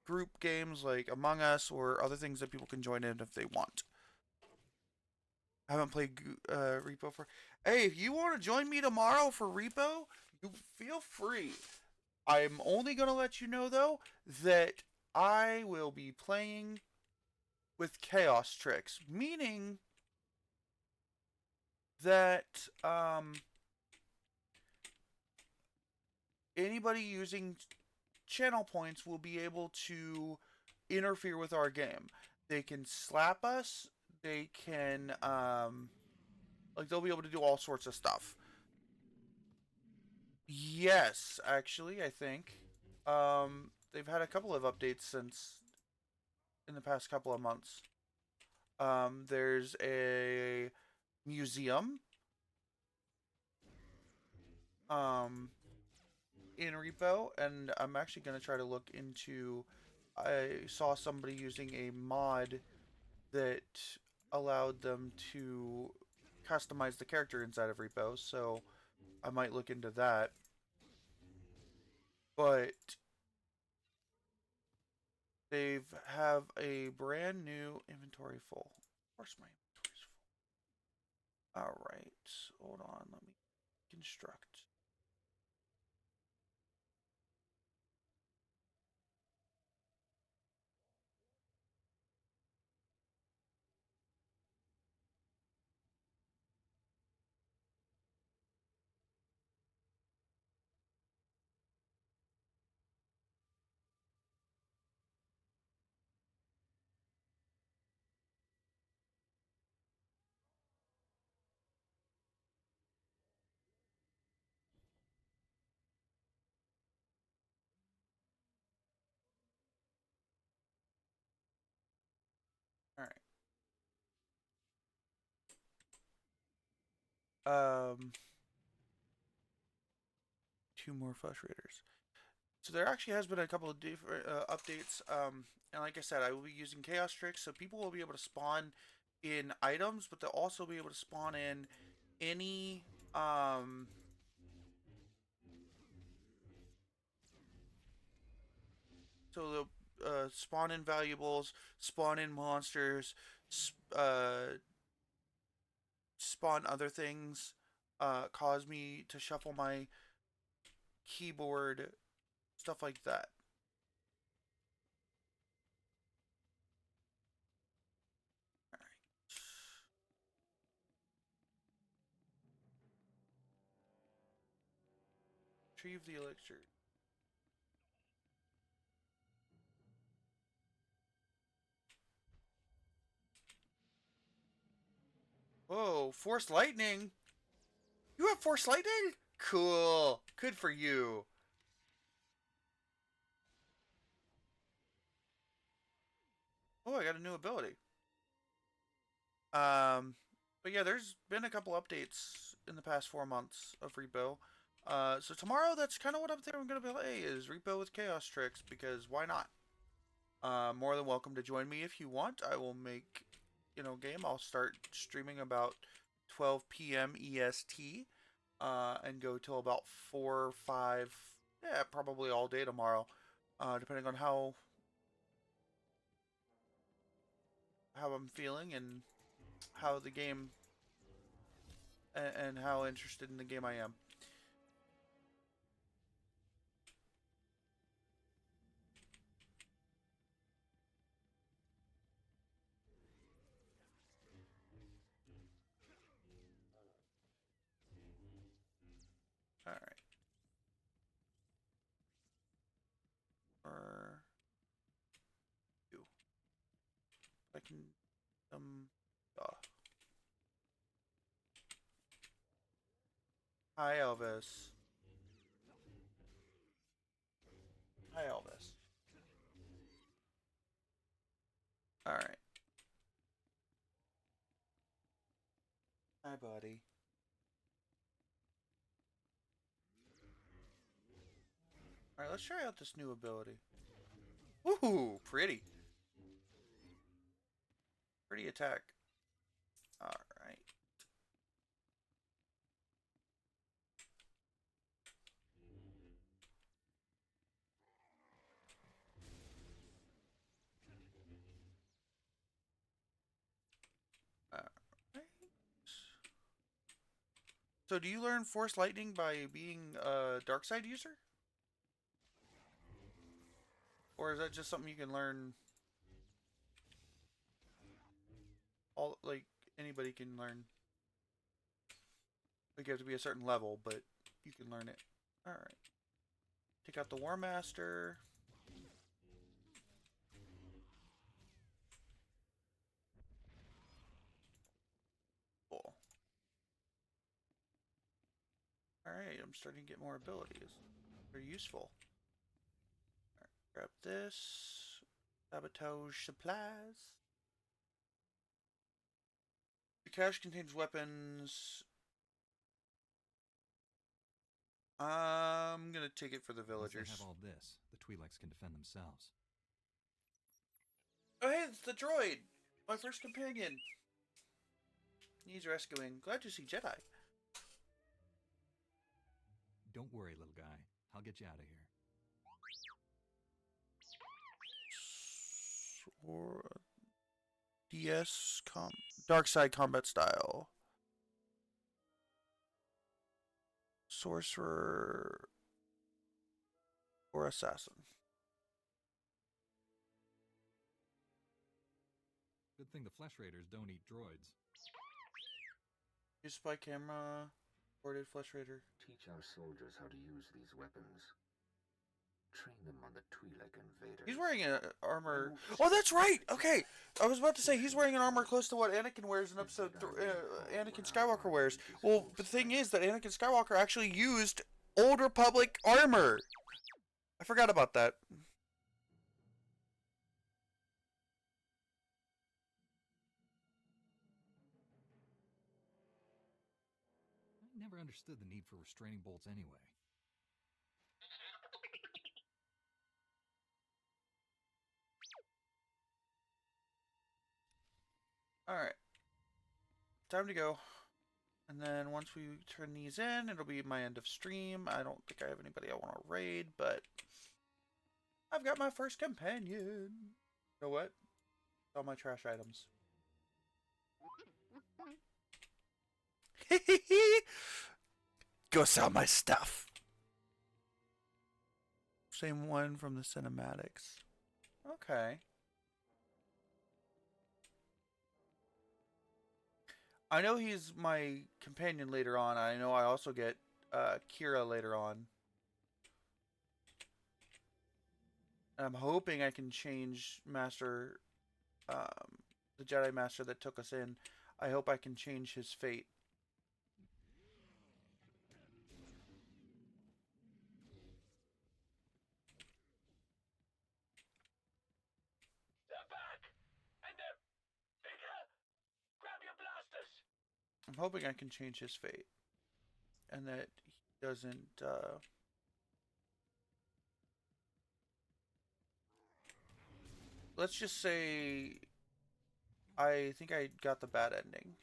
group games like Among Us or other things that people can join in if they want. I haven't played Repo for. Hey, if you want to join me tomorrow for Repo, you feel free. I'm only gonna let you know though that I will be playing with Chaos Tricks, meaning that anybody using channel points will be able to interfere with our game. They can slap us. They can they'll be able to do all sorts of stuff. Yes, actually, I think they've had a couple of updates since in the past couple of months. There's a museum in Repo, and I'm actually going to try to look into. I saw somebody using a mod that allowed them to customize the character inside of Repo, so I might look into that. But they have a brand new inventory full. Of course my inventory's full. Alright, hold on, let me construct. Um, two more Flesh Raiders. So there actually has been a couple of different updates. And like I said, I will be using Chaos Tricks, so people will be able to spawn in items, but they'll also be able to spawn in any so they'll spawn in valuables, spawn in monsters, spawn other things, cause me to shuffle my keyboard, stuff like that. Retrieve the elixir. Whoa, Force Lightning! You have Force Lightning? Cool. Good for you. Oh, I got a new ability. But yeah, there's been a couple updates in the past 4 months of Repo. So tomorrow, that's kind of what I'm thinking I'm going to play, is Repo with Chaos Tricks, because why not? More than welcome to join me if you want. I will make, game. I'll start streaming about 12 p.m. EST, and go till about 4 or 5, yeah, probably all day tomorrow, depending on how I'm feeling and how the game and how interested in the game I am. All right. Or you. I can Hi Elvis. Hi Elvis. All right. Hi buddy. All right, let's try out this new ability. Woohoo! Pretty. Pretty attack. All right. All right. So, do you learn Force Lightning by being a dark side user? Or is that just something you can learn? All like anybody can learn. Like you have to be a certain level, but you can learn it. All right. Take out the War Master. Cool. All right, I'm starting to get more abilities. They're useful. All right, grab this. Sabotage supplies. The cache contains weapons. I'm gonna take it for the villagers. Once they have all this, the Twi'leks can defend themselves. Oh hey, it's the droid! My first companion! Needs rescuing. Glad to see Jedi. Don't worry, little guy. I'll get you out of here. Or Dark Side combat style. Sorcerer or assassin. Good thing the Flesh Raiders don't eat droids. Use spy camera. Boarded Flesh Raider. Teach our soldiers how to use these weapons. Train them on the Twi'lek invaders. He's wearing an armor. Oh, that's right. Okay, I was about to say he's wearing an armor close to what Anakin wears in Episode. Anakin Skywalker wears. Well, the thing is that Anakin Skywalker actually used Old Republic armor. I forgot about that. never understood the need for restraining bolts anyway. Alright. Time to go. And then once we turn these in, it'll be my end of stream. I don't think I have anybody I want to raid, but I've got my first companion. You know what? All my trash items. Go sell my stuff. Same one from the cinematics. Okay. I know he's my companion later on. I know I also get Kira later on. And I'm hoping I can change Master, the Jedi Master that took us in. I hope I can change his fate. They're back! And they're bigger! Grab your blasters! I'm hoping I can change his fate. And that he doesn't, let's just say I think I got the bad ending.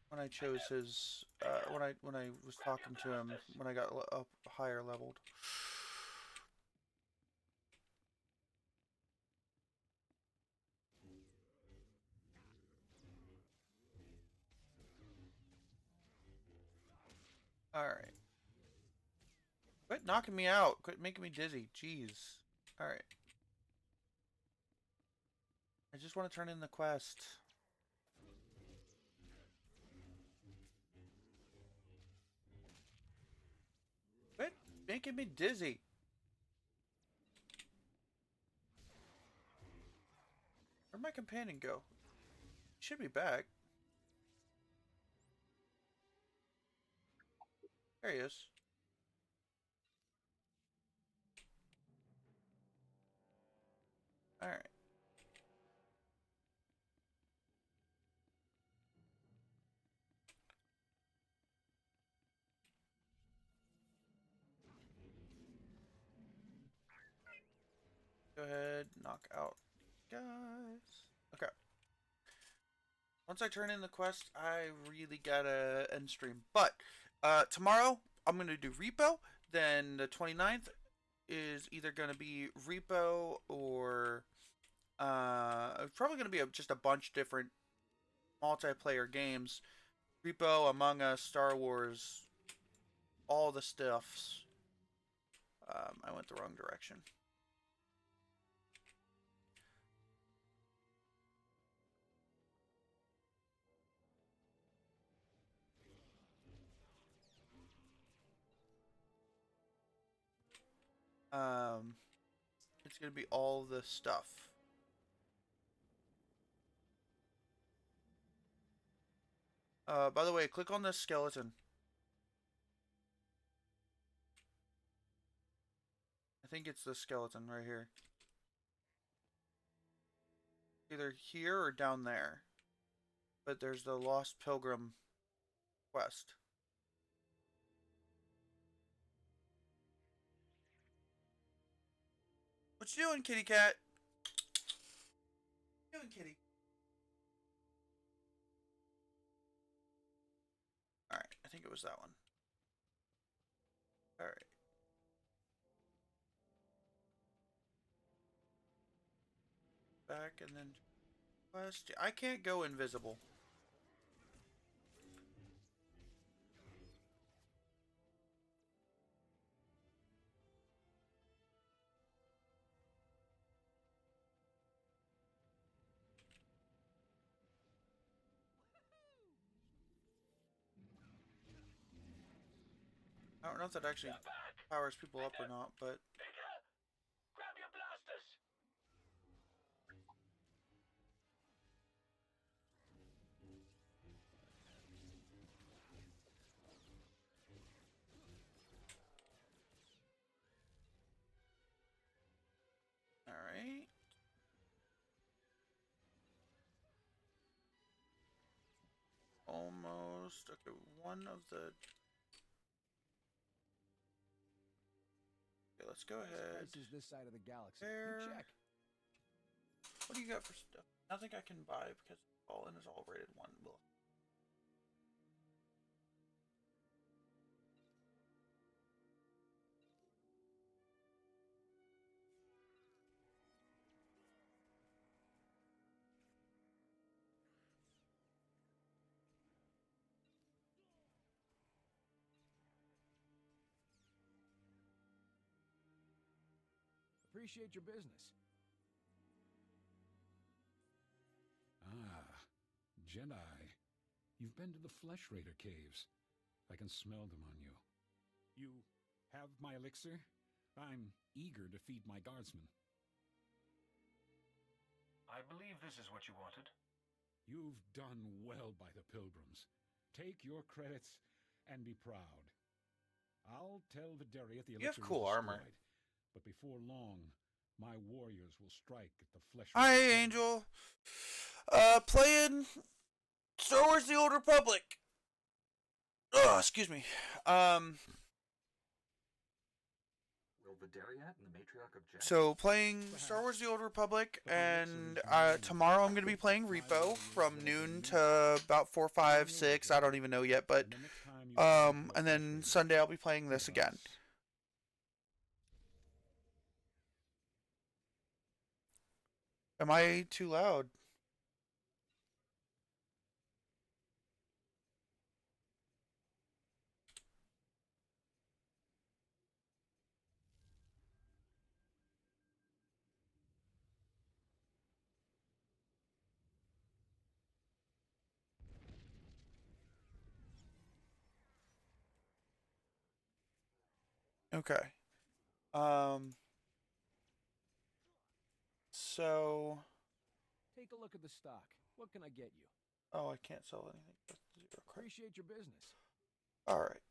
When I chose his, when I was talking to him, when I got up higher leveled. Alright. Quit knocking me out. Quit making me dizzy. Jeez. Alright. I just want to turn in the quest. Quit making me dizzy. Where'd my companion go? He should be back. There he is. Alright. Go ahead, knock out guys. Okay. Once I turn in the quest, I really gotta end stream. But tomorrow I'm gonna do Repo. Then the 29th is either gonna be Repo or it's probably gonna be just a bunch different multiplayer games. Repo, Among Us, Star Wars, all the stuffs. I went the wrong direction. It's gonna be all the stuff. By the way, click on this skeleton. I think it's the skeleton right here. Either here or down there. But there's the Lost Pilgrim quest. What you doing, kitty cat? What you doing, kitty? Alright, I think it was that one. Alright. Back and then quest. I can't go invisible. I don't know if that actually powers people up or not, but Grab your blasters! alright. Almost almost. Okay, one of the. Okay, let's go ahead. Places this side of the galaxy. There. You check. What do you got for stuff? Nothing I can buy because all in is all rated 1. Well. Appreciate your business. Ah, Jedi. You've been to the Flesh Raider caves. I can smell them on you. You have my elixir? I'm eager to feed my guardsmen. I believe this is what you wanted. You've done well by the pilgrims. Take your credits and be proud. I'll tell Vidariat the elixir You have cool is armor. destroyed, but before long, my warriors will strike at the Flesh Hi, Raider camp. Angel. Playing Star Wars: The Old Republic. Oh, excuse me. Will Vidariat and the Matriarch object? So playing Star Wars: The Old Republic, and tomorrow I'm gonna be playing Repo from noon to about 4, 5, 6. I don't even know yet, but and then Sunday I'll be playing this again. Am I too loud? Okay. So. Take a look at the stock. What can I get you? Oh, I can't sell anything. Appreciate your business. All right.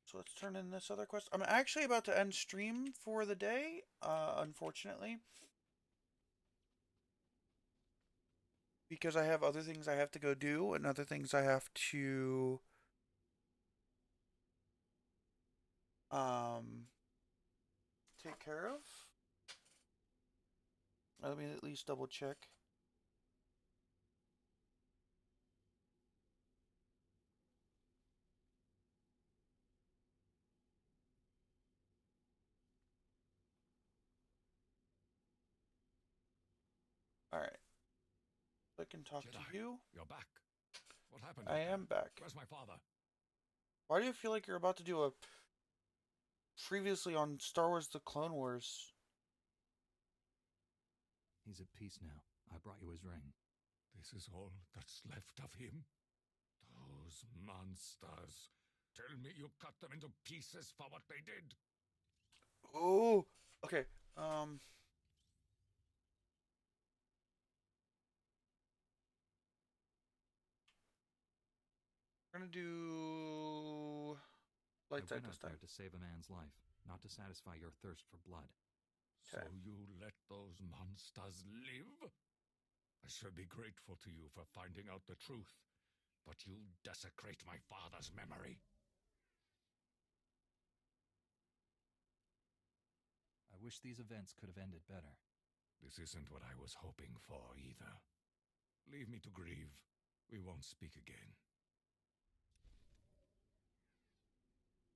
So let's turn in this other quest. I'm actually about to end stream for the day, unfortunately. Because I have other things I have to go do and other things I have to take care of. Let me at least double check. All right. I can talk Jedi, to you. You're back. What happened? I am back. Where's my father? Why do you feel like you're about to do a previously on Star Wars: The Clone Wars? He's at peace now. I brought you his ring. This is all that's left of him? Those monsters. Tell me you cut them into pieces for what they did. Oh, okay. We're gonna do light I side went this out there time. to save a man's life, not to satisfy your thirst for blood. So you let those monsters live? I should be grateful to you for finding out the truth, but you desecrate my father's memory. I wish these events could have ended better. This isn't what I was hoping for, either. Leave me to grieve. We won't speak again.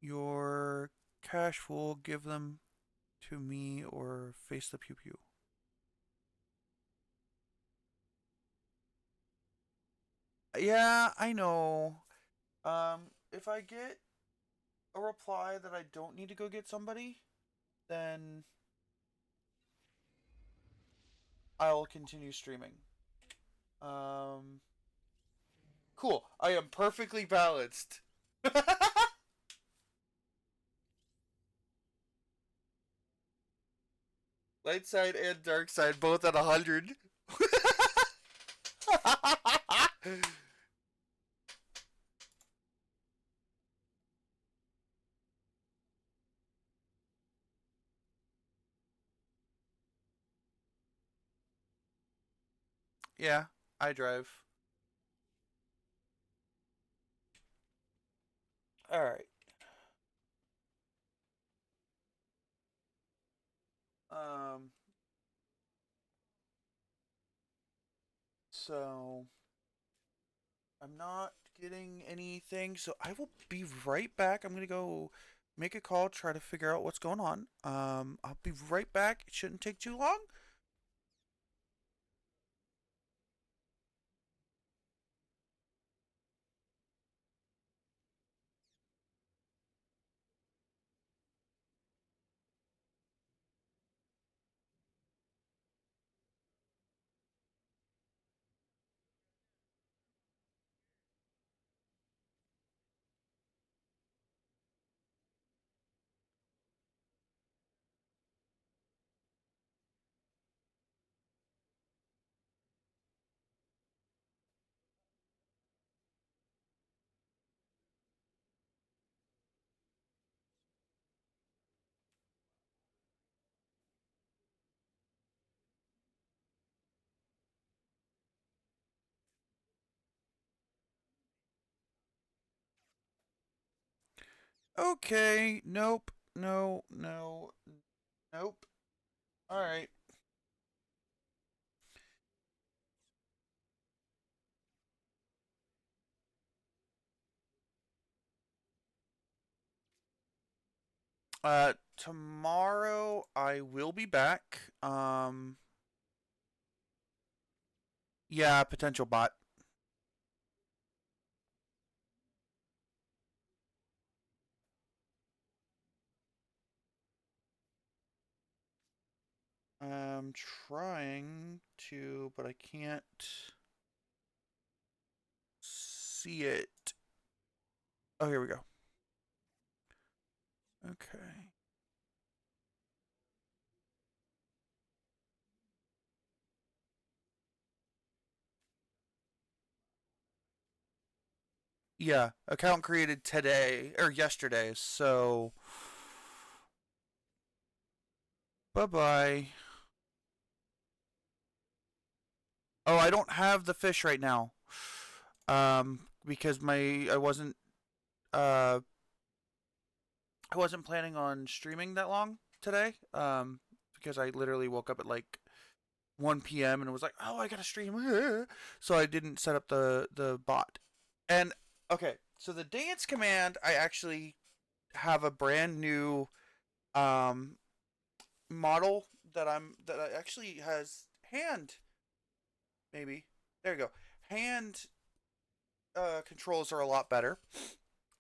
Your cash will give them to me or face the pew pew. Yeah, I know. If I get a reply that I don't need to go get somebody, then I'll continue streaming. Cool. I am perfectly balanced. Light side and dark side both at 100. Yeah, I drive. All right. Um. So I'm not getting anything, so I will be right back. I'm gonna go make a call, try to figure out what's going on. I'll be right back. It shouldn't take too long. Okay. Nope. No. No. Nope. All right. Tomorrow I will be back. Yeah, potential bot. I'm trying to, but I can't see it. Oh, here we go. Okay. Yeah, account created today or yesterday. So, bye bye. Oh, I don't have the fish right now. Because uh I wasn't planning on streaming that long today. Because I literally woke up at like 1 p.m. and it was like, oh, I gotta stream. So I didn't set up the bot. And okay, so the dance command, I actually have a brand new um model that I actually has hand. Maybe there you go. Hand controls are a lot better.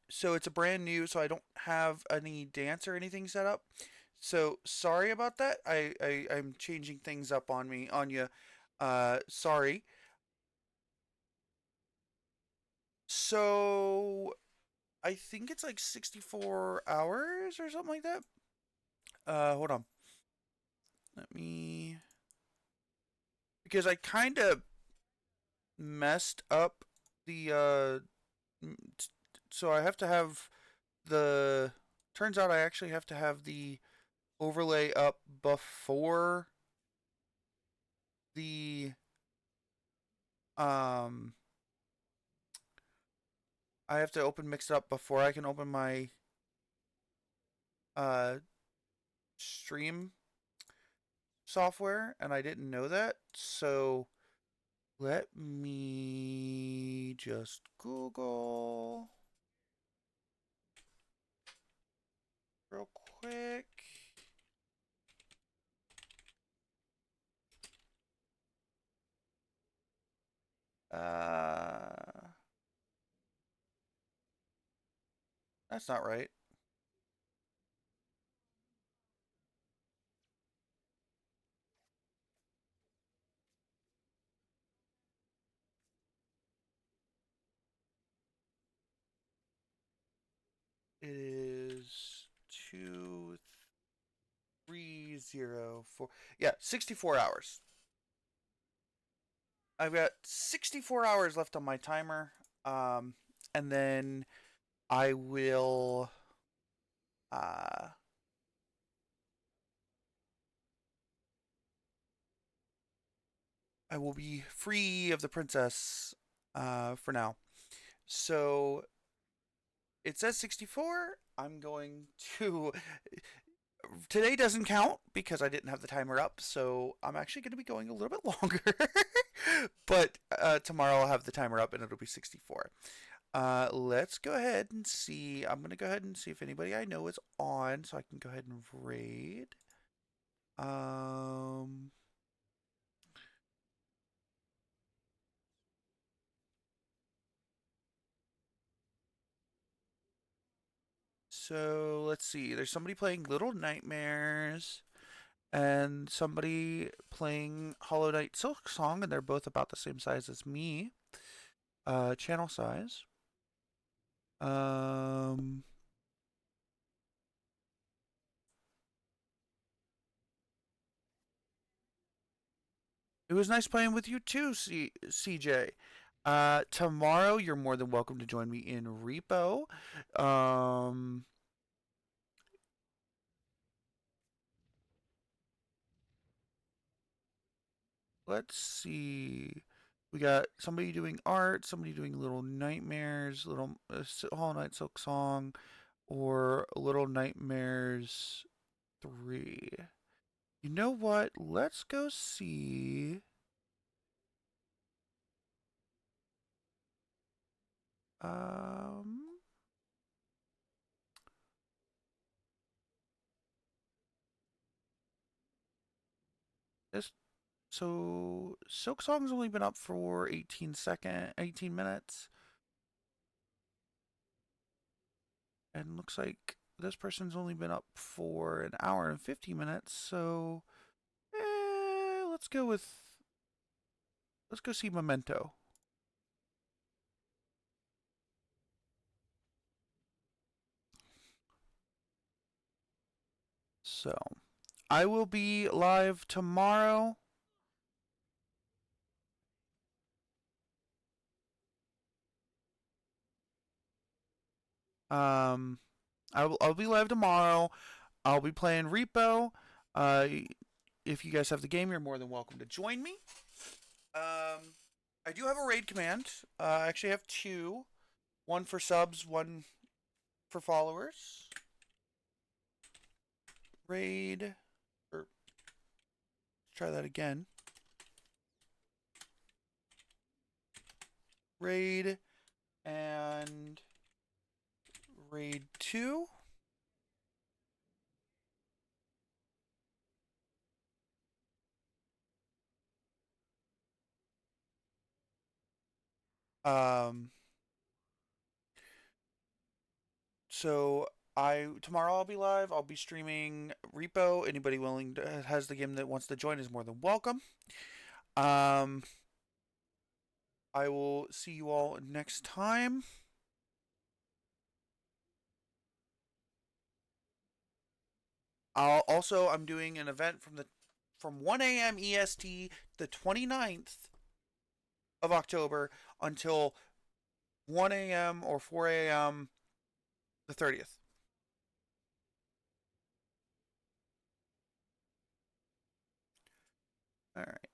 So it's a brand new. So I don't have any dance or anything set up. So sorry about that. I'm changing things up on you. Sorry. So I think it's like 64 hours or something like that. Hold on. Let me, because I kind of messed up the so I have to have the turns out I actually have to have the overlay up before the um I have to open mix up before I can open my uh stream software, and I didn't know that. So let me just Google real quick. That's not right. It is 2304. Yeah, 64 hours. I've got 64 hours left on my timer. Um, and then I will uh I will be free of the princess for now. So it says 64. I'm going to. Today doesn't count because I didn't have the timer up, so I'm actually going to be going a little bit longer. But tomorrow I'll have the timer up and it'll be 64. Let's go ahead and see. I'm going to go ahead and see if anybody I know is on so I can go ahead and raid. So let's see. There's somebody playing Little Nightmares and somebody playing Hollow Knight Silk Song, and they're both about the same size as me. Channel size. It was nice playing with you too, CJ. Tomorrow you're more than welcome to join me in Repo. Let's see. We got somebody doing art, somebody doing Little Nightmares, Little Hollow Knight Silk Song, or Little Nightmares 3. You know what? Let's go see. This so Silk Song's only been up for 18 minutes. And looks like this person's only been up for an hour and 50 minutes, so let's go see Memento. So, I will be live tomorrow. I'll be live tomorrow. I'll be playing Repo. If you guys have the game, you're more than welcome to join me. I do have a raid command. I actually have 2. One for subs, one for followers. Raid. Let's try that again. Raid and raid 2. So tomorrow I'll be live. I'll be streaming Repo. Anybody willing to has the game that wants to join is more than welcome. I will see you all next time. I'm doing an event from 1 a.m. EST the 29th of October until 1 a.m. or 4 a.m. the 30th. All right.